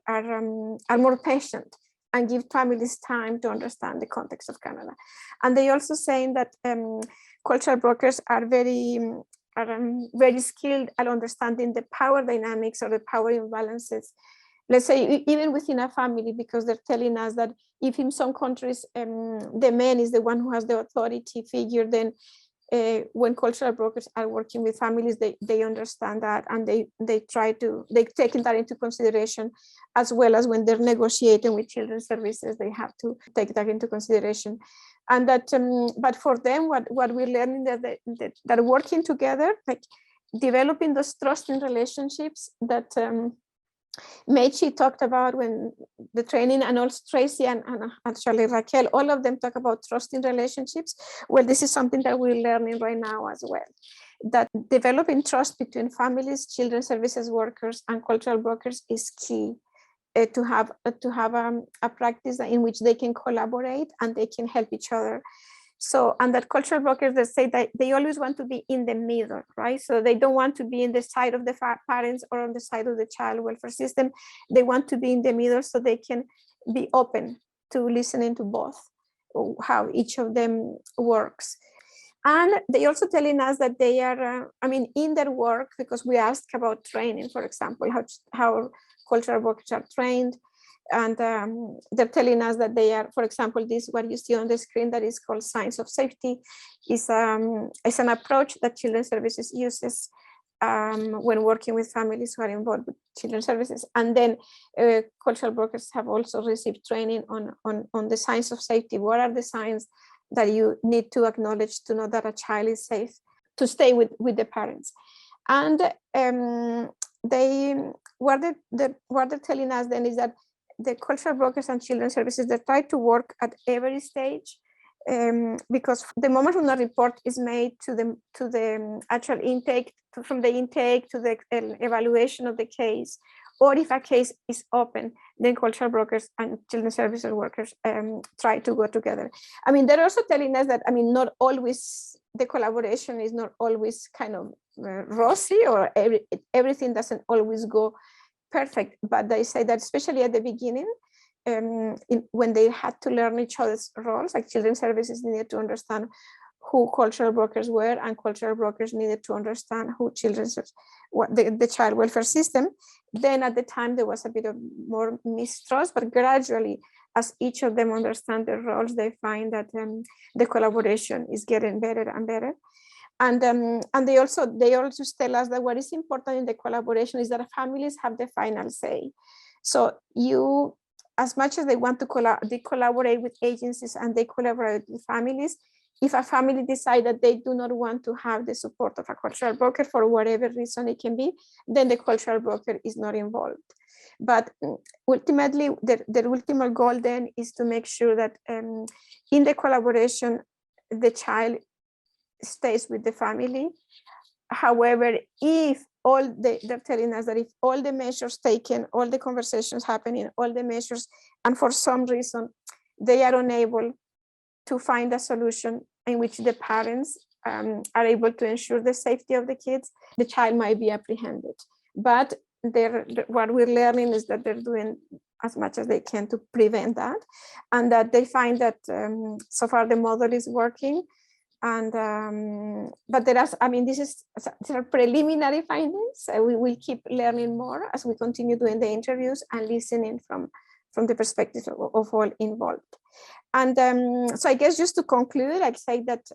more patient and give families time to understand the context of Canada. And they also saying that cultural brokers are very skilled at understanding the power dynamics or the power imbalances, let's say even within a family, because they're telling us that if in some countries the man is the one who has the authority figure, then when cultural brokers are working with families, they understand that, and they take that into consideration, as well as when they're negotiating with children's services, they have to take that into consideration. And that, but for them, what we're learning that working together, like developing those trusting relationships that Mechi talked about when the training, and also Tracy and actually Raquel, all of them talk about trusting relationships. Well, this is something that we're learning right now as well, that developing trust between families, children's services workers, and cultural brokers is key to have a practice in which they can collaborate and they can help each other. So, and that cultural brokers, they say that they always want to be in the middle, right? So they don't want to be in the side of the parents or on the side of the child welfare system. They want to be in the middle so they can be open to listening to both, how each of them works. And they also telling us that they are, in their work, because we asked about training, for example, how cultural workers are trained. And they're telling us that they are, for example, this, what you see on the screen that is called signs of safety, is an approach that Children's Services uses when working with families who are involved with children's services. And then cultural workers have also received training on the signs of safety. What are the signs that you need to acknowledge to know that a child is safe to stay with the parents? And what they're telling us then is that the cultural brokers and children's services, they try to work at every stage, because the moment when the report is made to the actual intake, from the intake to the evaluation of the case, or if a case is open, then cultural brokers and children's services workers try to go together. They're also telling us that, not always, the collaboration is not always kind of rosy, or everything doesn't always go perfect, but they say that especially at the beginning, when they had to learn each other's roles, like children's services needed to understand who cultural brokers were, and cultural brokers needed to understand who the child welfare system. Then at the time there was a bit of more mistrust, but gradually, as each of them understand their roles, they find that the collaboration is getting better and better. And they also tell us that what is important in the collaboration is that families have the final say. So you, as much as they want to they collaborate with agencies and they collaborate with families, if a family decides that they do not want to have the support of a cultural broker for whatever reason it can be, then the cultural broker is not involved. But ultimately, the ultimate goal then is to make sure that in the collaboration, the child stays with the family. However, if they're telling us that if all the measures taken, all the conversations happening, all the measures, and for some reason they are unable to find a solution in which the parents are able to ensure the safety of the kids, the child might be apprehended. But what we're learning is that they're doing as much as they can to prevent that, and that they find that so far the model is working. And but these are preliminary findings. We will keep learning more as we continue doing the interviews and listening from the perspective of all involved. And so I guess just to conclude, I'd say that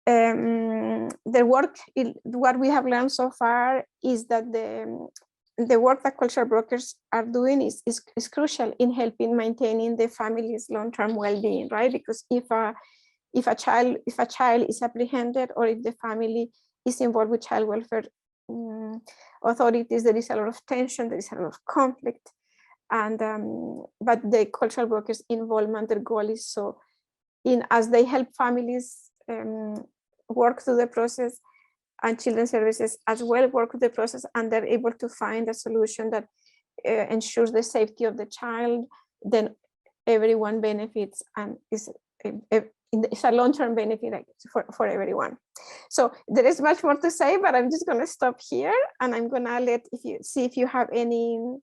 the work, what we have learned so far is that the work that cultural brokers are doing is crucial in helping maintaining the family's long-term well-being, right? Because if a child is apprehended, or if the family is involved with child welfare authorities, there is a lot of tension, there is a lot of conflict. And but the cultural brokers' involvement, their goal is as they help families work through the process, and children's services as well work with the process, and they're able to find a solution that ensures the safety of the child, then everyone benefits and is it's a long-term benefit for everyone. So there is much more to say, but I'm just going to stop here, and I'm going to see if you have any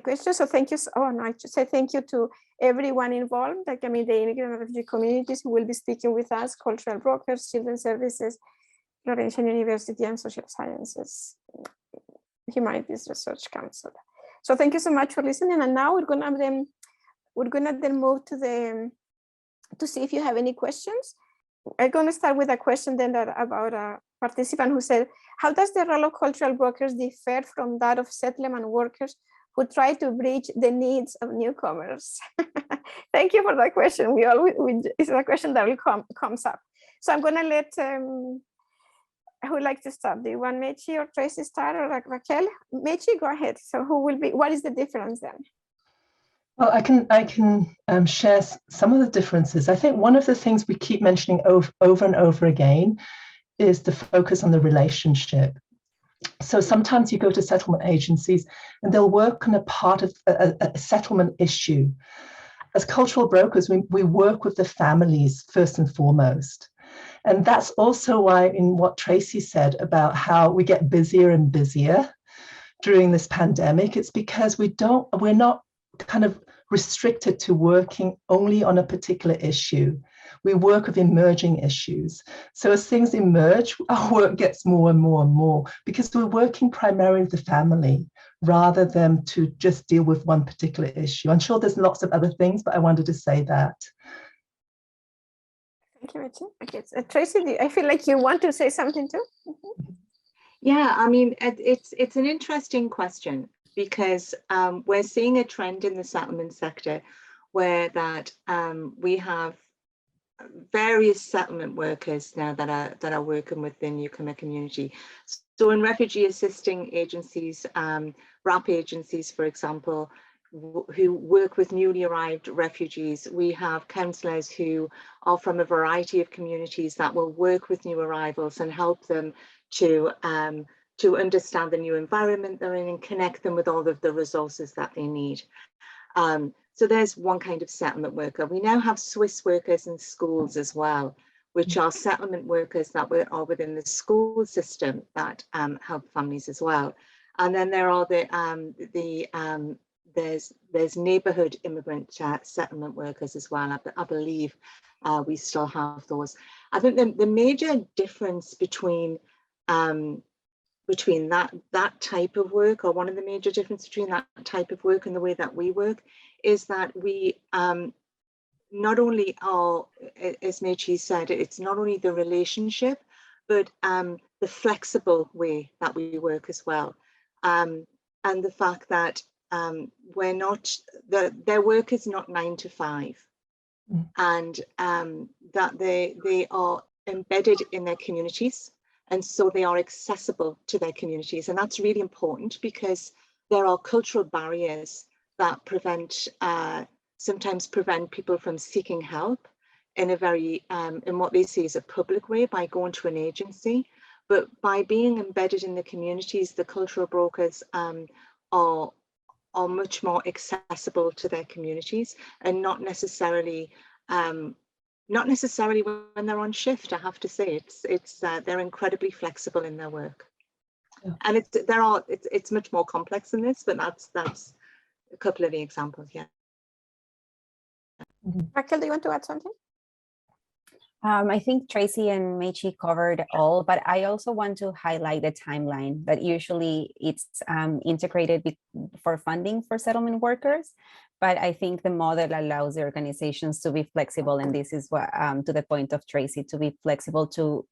questions. So thank you. Oh no, I should say thank you to everyone involved. Like, I mean, the immigrant and refugee communities who will be speaking with us, cultural brokers, children's services, Laurentian University, and social sciences, humanities research council. So thank you so much for listening. And now we're gonna then move to see if you have any questions. I'm going to start with a question then about a participant who said, how does the role of cultural brokers differ from that of settlement workers who try to bridge the needs of newcomers? Thank you for that question. It's a question that comes up. So I'm going to let, who would like to start? Do you want Mechi or Tracy start, or Raquel? Mechi, go ahead. So what is the difference then? Well, I can share some of the differences. I think one of the things we keep mentioning over and over again is the focus on the relationship. So sometimes you go to settlement agencies and they'll work on a part of a settlement issue. As cultural brokers, we work with the families first and foremost. And that's also why, in what Tracy said about how we get busier and busier during this pandemic, it's because we're not kind of restricted to working only on a particular issue. We work with emerging issues. So as things emerge, our work gets more and more and more, because we're working primarily with the family rather than to just deal with one particular issue. I'm sure there's lots of other things, but I wanted to say that. Thank you, Mechi. Okay, Tracy, I feel like you want to say something too. Yeah, I mean, it's an interesting question, because we're seeing a trend in the settlement sector where we have various settlement workers now that are working with the newcomer community. So in refugee assisting agencies, RAP agencies, for example, who work with newly arrived refugees, we have counsellors who are from a variety of communities that will work with new arrivals and help them to understand the new environment they're in and connect them with all of the resources that they need. So there's one kind of settlement worker. We now have Swiss workers in schools as well, which are settlement workers that are within the school system that help families as well. And then there are there's neighbourhood immigrant settlement workers as well. I believe we still have those. I think the major difference between that type of work, or one of the major differences between that type of work and the way that we work, is that we not only are, as Mechi said, it's not only the relationship, but the flexible way that we work as well. And the fact that their work is not 9 to 5, and that they are embedded in their communities. And so they are accessible to their communities. And that's really important, because there are cultural barriers that sometimes prevent people from seeking help in a very, in what they see as a public way, by going to an agency. But by being embedded in the communities, the cultural brokers are much more accessible to their communities, and not necessarily when they're on shift. I have to say, they're incredibly flexible in their work. Yeah. And it's much more complex than this, but that's a couple of the examples. Yeah. Raquel, do you want to add something? I think Tracy and Mechi covered all, but I also want to highlight the timeline that usually it's integrated for funding for settlement workers. But I think the model allows the organizations to be flexible, and this is what, to the point of Tracy, to be flexible to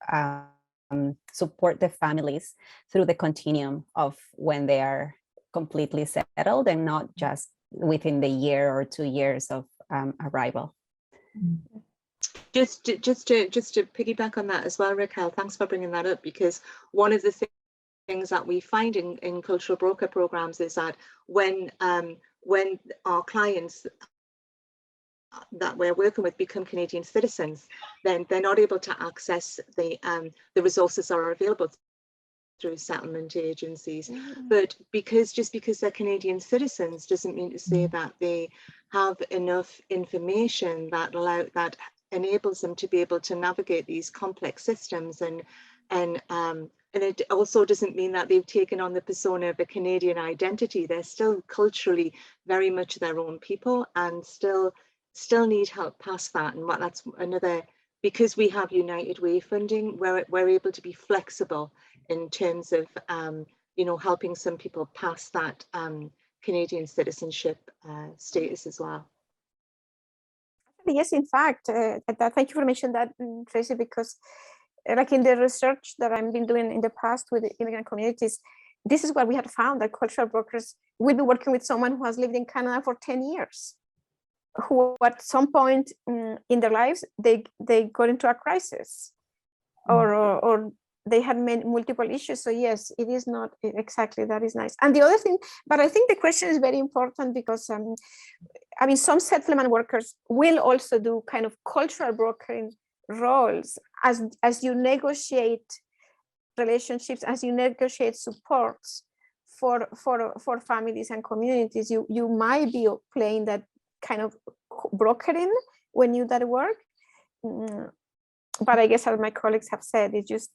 support the families through the continuum of when they are completely settled, and not just within the year or 2 years of arrival. Just to piggyback on that as well, Raquel, thanks for bringing that up, because one of the things that we find in cultural broker programs is that when our clients that we're working with become Canadian citizens, then they're not able to access the resources that are available through settlement agencies. But just because they're Canadian citizens doesn't mean to say that they have enough information that enables them to be able to navigate these complex systems, and it also doesn't mean that they've taken on the persona of a Canadian identity. They're still culturally very much their own people, and still need help past that. And that's another, because we have United Way funding, we're able to be flexible in terms of helping some people pass that Canadian citizenship status as well. Yes, in fact, thank you for mentioning that, Tracy, because like in the research that I've been doing in the past with the immigrant communities, this is what we had found, that cultural brokers will be working with someone who has lived in Canada for 10 years, who at some point in their lives, they got into a crisis, or they had multiple issues. So yes, it is not exactly, that is nice. And the other thing, but I think the question is very important, because I mean, some settlement workers will also do kind of cultural brokering roles as you negotiate relationships, as you negotiate supports for families and communities. You might be playing that kind of brokering when you do that work. But I guess, as my colleagues have said, it's just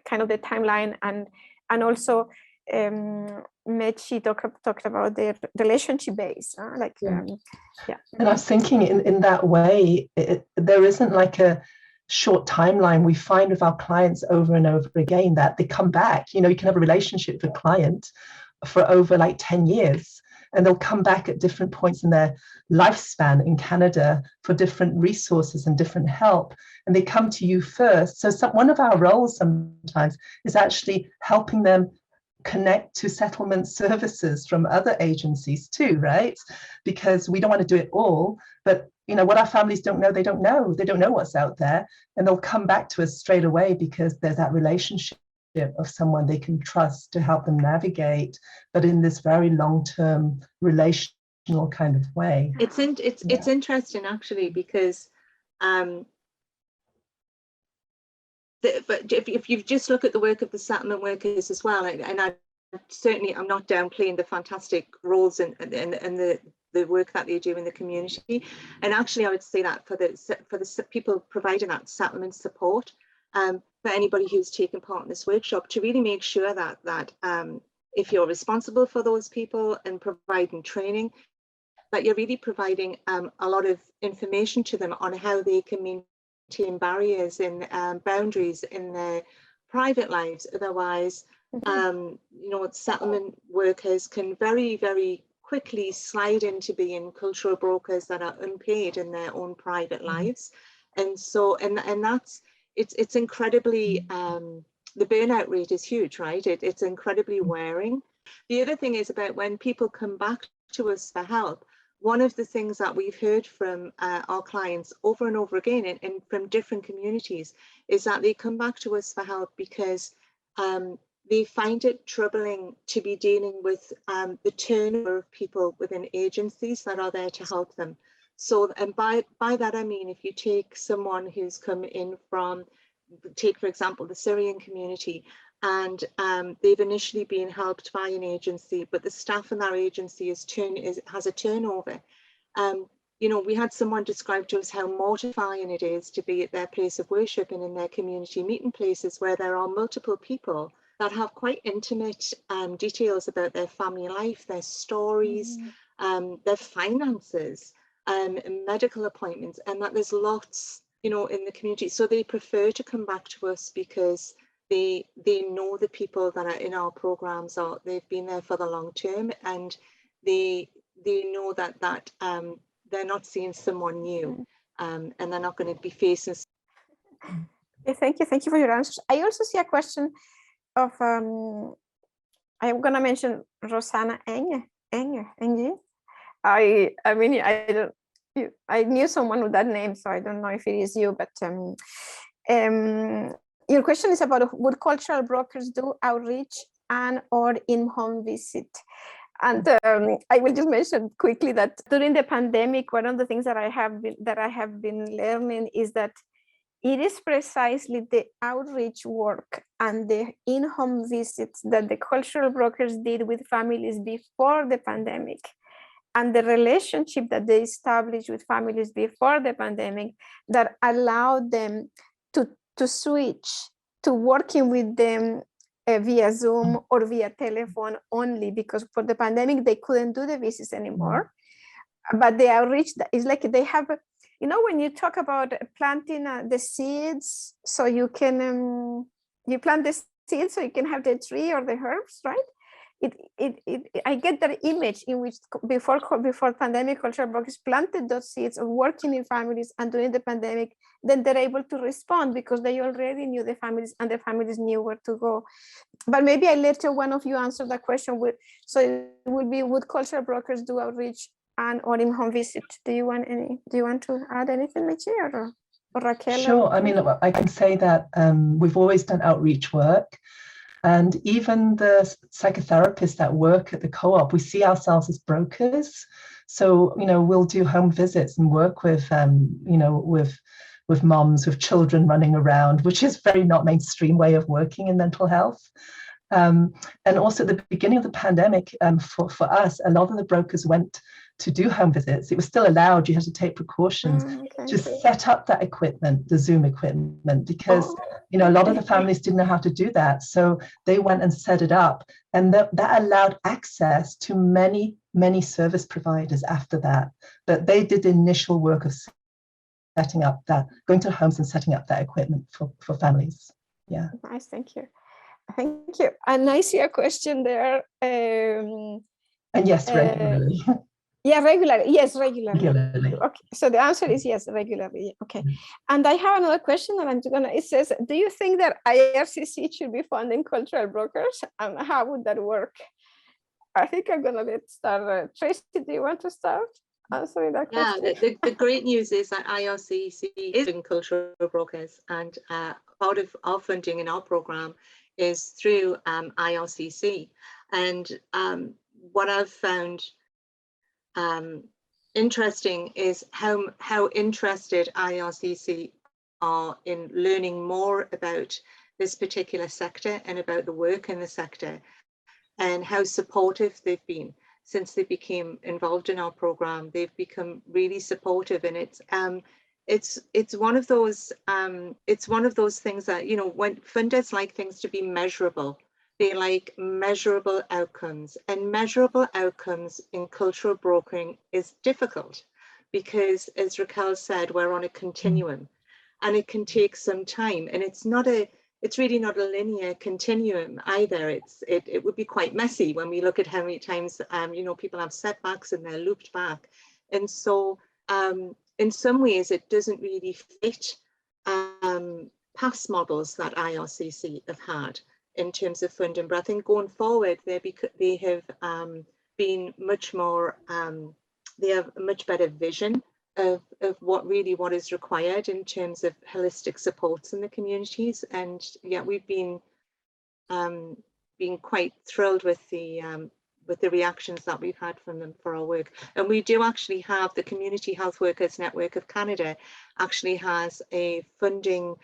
kind of the timeline, and also Mechi talked about the relationship base, And I was thinking in that way, there isn't like a short timeline. We find with our clients over and over again that they come back. You can have a relationship with a client for over like 10 years, and they'll come back at different points in their lifespan in Canada for different resources and different help, and they come to you first. So one of our roles sometimes is actually helping them connect to settlement services from other agencies too, right? Because we don't want to do it all, but what our families don't know, they don't know what's out there, and they'll come back to us straight away because there's that relationship of someone they can trust to help them navigate, but in this very long-term relational kind of way. It's interesting actually, because but if you just look at the work of the settlement workers as well, and I'm not downplaying the fantastic roles and the work that they do in the community, and actually I would say that for the people providing that settlement support, for anybody who's taken part in this workshop, to really make sure that if you're responsible for those people and providing training, that you're really providing a lot of information to them on how they can maintain barriers and boundaries in their private lives. Otherwise, settlement workers can very, very quickly slide into being cultural brokers that are unpaid in their own private lives. And so, and that's, it's incredibly, the burnout rate is huge, right? It's incredibly wearing. The other thing is about when people come back to us for help, one of the things that we've heard from our clients over and over again, and from different communities, is that they come back to us for help because they find it troubling to be dealing with the turnover of people within agencies that are there to help them. So, and by that I mean, if you take someone who's come in from, take for example the Syrian community, and they've initially been helped by an agency, but the staff in that agency has a turnover. We had someone describe to us how mortifying it is to be at their place of worship and in their community meeting places where there are multiple people that have quite intimate details about their family life, their stories, their finances, medical appointments, and that there's lots, in the community. So they prefer to come back to us because they know the people that are in our programs they've been there for the long term, and they know that they're not seeing someone new, and they're not going to be facing. Thank you for your answers. I also see a question of I'm going to mention Rosanna Enge. I knew someone with that name, so I don't know if it is you, but your question is about, would cultural brokers do outreach and or in-home visit? And I will just mention quickly that during the pandemic, one of the things that I have been learning is that it is precisely the outreach work and the in-home visits that the cultural brokers did with families before the pandemic, and the relationship that they established with families before the pandemic, that allowed them to switch to working with them via Zoom or via telephone only, because for the pandemic, they couldn't do the visits anymore. But the outreach is like they have, you know, when you talk about planting the seeds, so you can, you plant the seeds so you can have the tree or the herbs, right? I get that image in which before pandemic, cultural brokers planted those seeds of working in families, and during the pandemic, then they're able to respond because they already knew the families and the families knew where to go. But maybe I let one of you answer that question with, so it would be, would cultural brokers do outreach and or in-home visit? Do you want to add anything, Michi, or Raquel? Sure. I mean, I can say that we've always done outreach work. And even the psychotherapists that work at the co-op, we see ourselves as brokers. So, you know, we'll do home visits and work with, you know, with moms, with children running around, which is very not mainstream way of working in mental health. And also at the beginning of the pandemic, for us, a lot of the brokers went to do home visits. It was still allowed, you had to take precautions to set up that equipment, the Zoom equipment, because you know, a lot of the families didn't know how to do that. So they went and set it up, and that allowed access to many service providers after that. But they did the initial work of setting up that, going to homes and setting up that equipment for families. Yeah. Nice, thank you. Thank you. And I see a question there. And yes, regularly. Yeah, regularly. Yes, regularly. Regularly. Okay, so the answer is yes, regularly. Okay. And I have another question that I'm gonna, it says, do you think that IRCC should be funding cultural brokers, and how would that work? I think I'm gonna start. Tracy, do you want to start answering that question? Yeah, the great news is that IRCC is in cultural brokers, and part of our funding in our program is through IRCC. And what I've found interesting is how interested IRCC are in learning more about this particular sector and about the work in the sector, and how supportive they've been since they became involved in our program. They've become really supportive, and it's one of those things that, you know, when funders like things to be measurable. They like measurable outcomes, and measurable outcomes in cultural brokering is difficult because, as Raquel said, we're on a continuum, and it can take some time, and it's really not a linear continuum either. It would be quite messy when we look at how many times you know, people have setbacks and they're looped back, and so in some ways it doesn't really fit past models that IRCC have had in terms of funding. But I think going forward, they have been much more, they have a much better vision of what is required in terms of holistic supports in the communities. And yeah, we've been quite thrilled with the reactions that we've had from them for our work. And we do actually have the Community Health Workers Network of Canada actually has a funding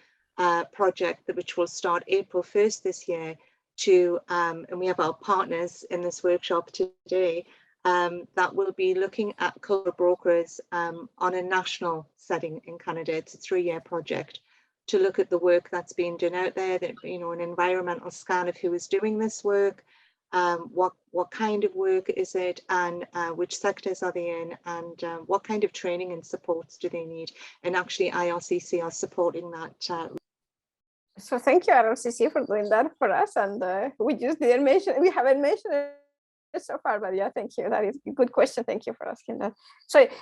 project which will start April 1st this year to, and we have our partners in this workshop today, that will be looking at cultural brokers on a national setting in Canada. It's a 3-year project to look at the work that's being done out there, that, you know, an environmental scan of who is doing this work, what kind of work is it, and which sectors are they in, and what kind of training and supports do they need. And actually IRCC are supporting that. So thank you, IRCC, for doing that for us. And we haven't mentioned it so far, but yeah, thank you. That is a good question. Thank you for asking that. So it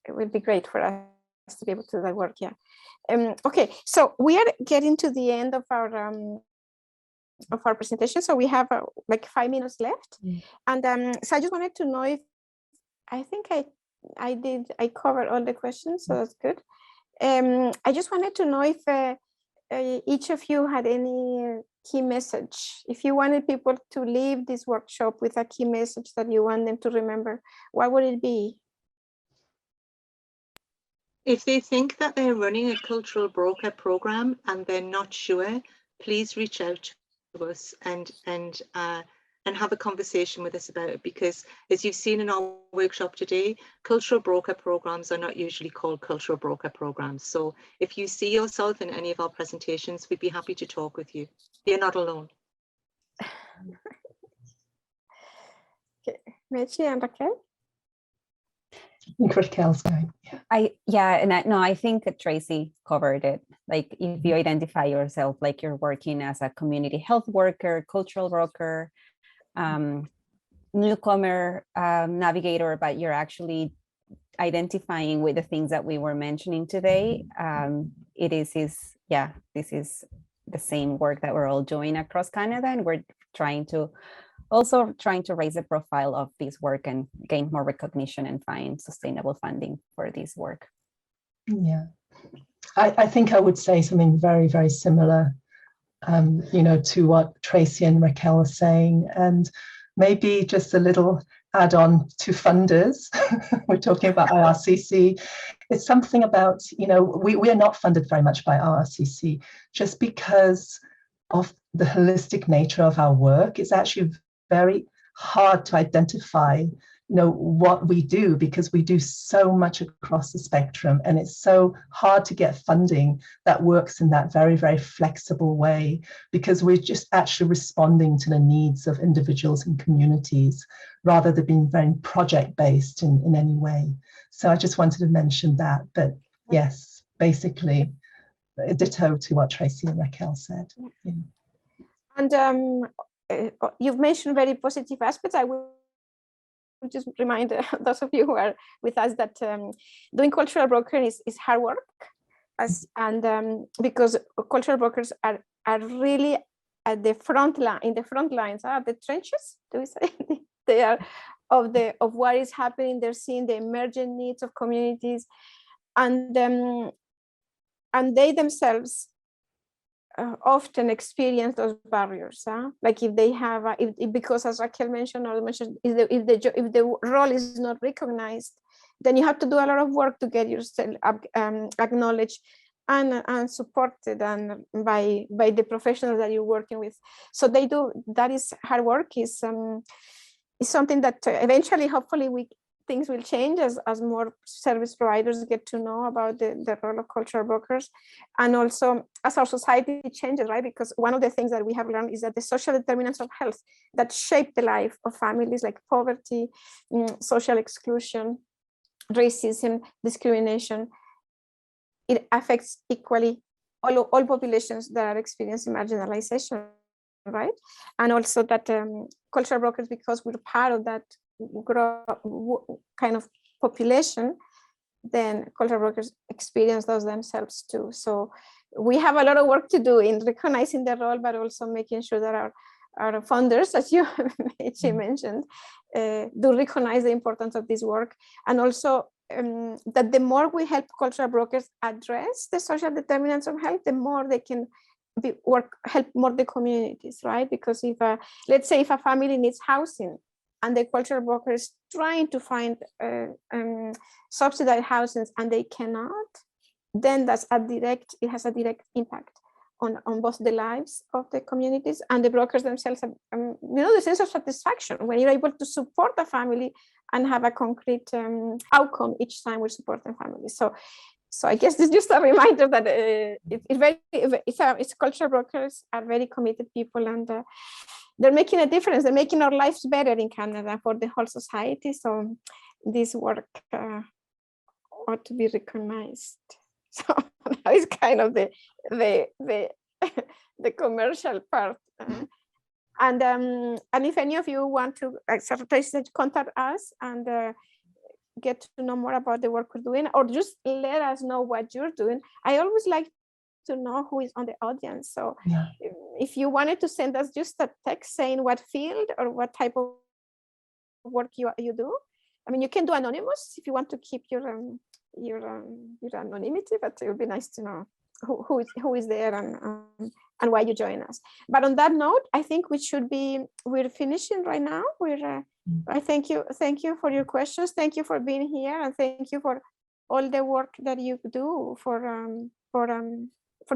will be great for us to be able to do that work. Yeah. Okay, so we are getting to the end of our presentation. So we have like 5 minutes left. And so I just wanted to know if, I think I covered all the questions, so that's good. I just wanted to know if each of you had any key message. If you wanted people to leave this workshop with a key message that you want them to remember, what would it be? If they think that they're running a cultural broker program and they're not sure, please reach out to us and have a conversation with us about it, because as you've seen in our workshop today, cultural broker programs are not usually called cultural broker programs. So if you see yourself in any of our presentations, we'd be happy to talk with you. You're not alone. Okay, Mechi and Raquel? I think Raquel's going. I think that Tracy covered it. Like, if you identify yourself like you're working as a community health worker, cultural broker, newcomer, navigator, but you're actually identifying with the things that we were mentioning today, this is the same work that we're all doing across Canada, and we're trying to raise the profile of this work and gain more recognition and find sustainable funding for this work. Yeah, I think I would say something very, very similar, to what Tracy and Raquel are saying, and maybe just a little add-on to funders. We're talking about IRCC. It's something about, we are not funded very much by IRCC just because of the holistic nature of our work. It's actually very hard to identify what we do, because we do so much across the spectrum, and it's so hard to get funding that works in that very, very flexible way, because we're just actually responding to the needs of individuals and communities rather than being very project-based in any way. So I just wanted to mention that. But yes, basically a ditto to what Tracy and Raquel said. Yeah. And you've mentioned very positive aspects. I will just remind those of you who are with us that doing cultural broker is hard work, because cultural brokers are really at the front line, in the front lines, the trenches, do we say? They are of what is happening. They're seeing the emergent needs of communities, and they themselves often experience those barriers, like if they have because, as Raquel mentioned, if the role is not recognized, then you have to do a lot of work to get yourself acknowledged and supported and by the professionals that you're working with. So that is hard work, is something that eventually, hopefully, things will change as more service providers get to know about the role of cultural brokers, and also as our society changes, right? Because one of the things that we have learned is that the social determinants of health that shape the life of families, like poverty, social exclusion, racism, discrimination, it affects equally all populations that are experiencing marginalization, right? And also that cultural brokers, because we're part of that kind of population, then cultural brokers experience those themselves too. So we have a lot of work to do in recognizing the role, but also making sure that our funders, as you mentioned, do recognize the importance of this work, and also that the more we help cultural brokers address the social determinants of health, the more they can help more the communities, right? Because let's say if a family needs housing, and the cultural broker is trying to find subsidized housing and they cannot, then it has a direct impact on both the lives of the communities and the brokers themselves. The sense of satisfaction when you're able to support a family and have a concrete outcome each time we support the family. So I guess this is just a reminder that it's cultural brokers are very committed people, and they're making a difference. They're making our lives better in Canada for the whole society. So this work ought to be recognized. So that is kind of the commercial part. And if any of you want to contact us and get to know more about the work we're doing, or just let us know what you're doing. I always like to know who is on the audience. So Yeah. If you wanted to send us just a text saying what field or what type of work you do, I mean, you can do anonymous if you want to keep your anonymity, but it would be nice to know who is there and why you join us. But on that note, I think we're finishing right now. I thank you for your questions. Thank you for being here, and thank you for all the work that you do for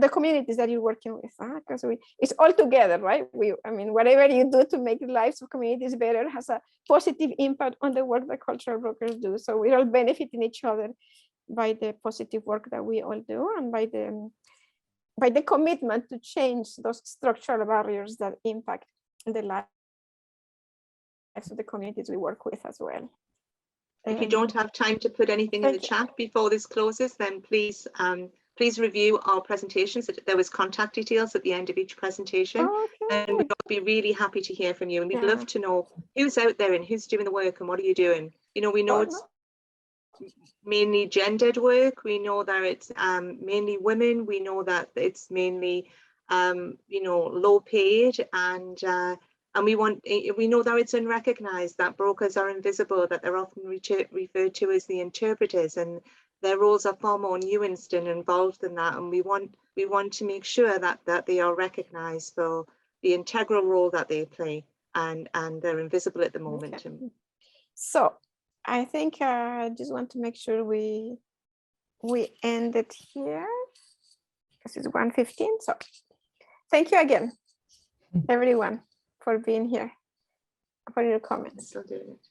the communities that you're working with, because it's all together, right? I mean, whatever you do to make the lives of communities better has a positive impact on the work that cultural brokers do. So we're all benefiting each other by the positive work that we all do, and by the commitment to change those structural barriers that impact the lives of the communities we work with as well. If you don't have time to put anything in the chat before this closes, then please please review our presentations. There was contact details at the end of each presentation, and we'd be really happy to hear from you. And we'd love to know who's out there and who's doing the work and what are you doing. You know, we know it's mainly gendered work. We know that it's mainly women. We know that it's mainly you know, low paid, and we know that it's unrecognized, that brokers are invisible, that they're often referred to as the interpreters, and their roles are far more nuanced and involved than that. And we want to make sure that they are recognized for the integral role that they play, and they're invisible at the moment. So I think I just want to make sure we end it here, because it's 1:15. So thank you again, everyone, for being here, for your comments. Still doing it.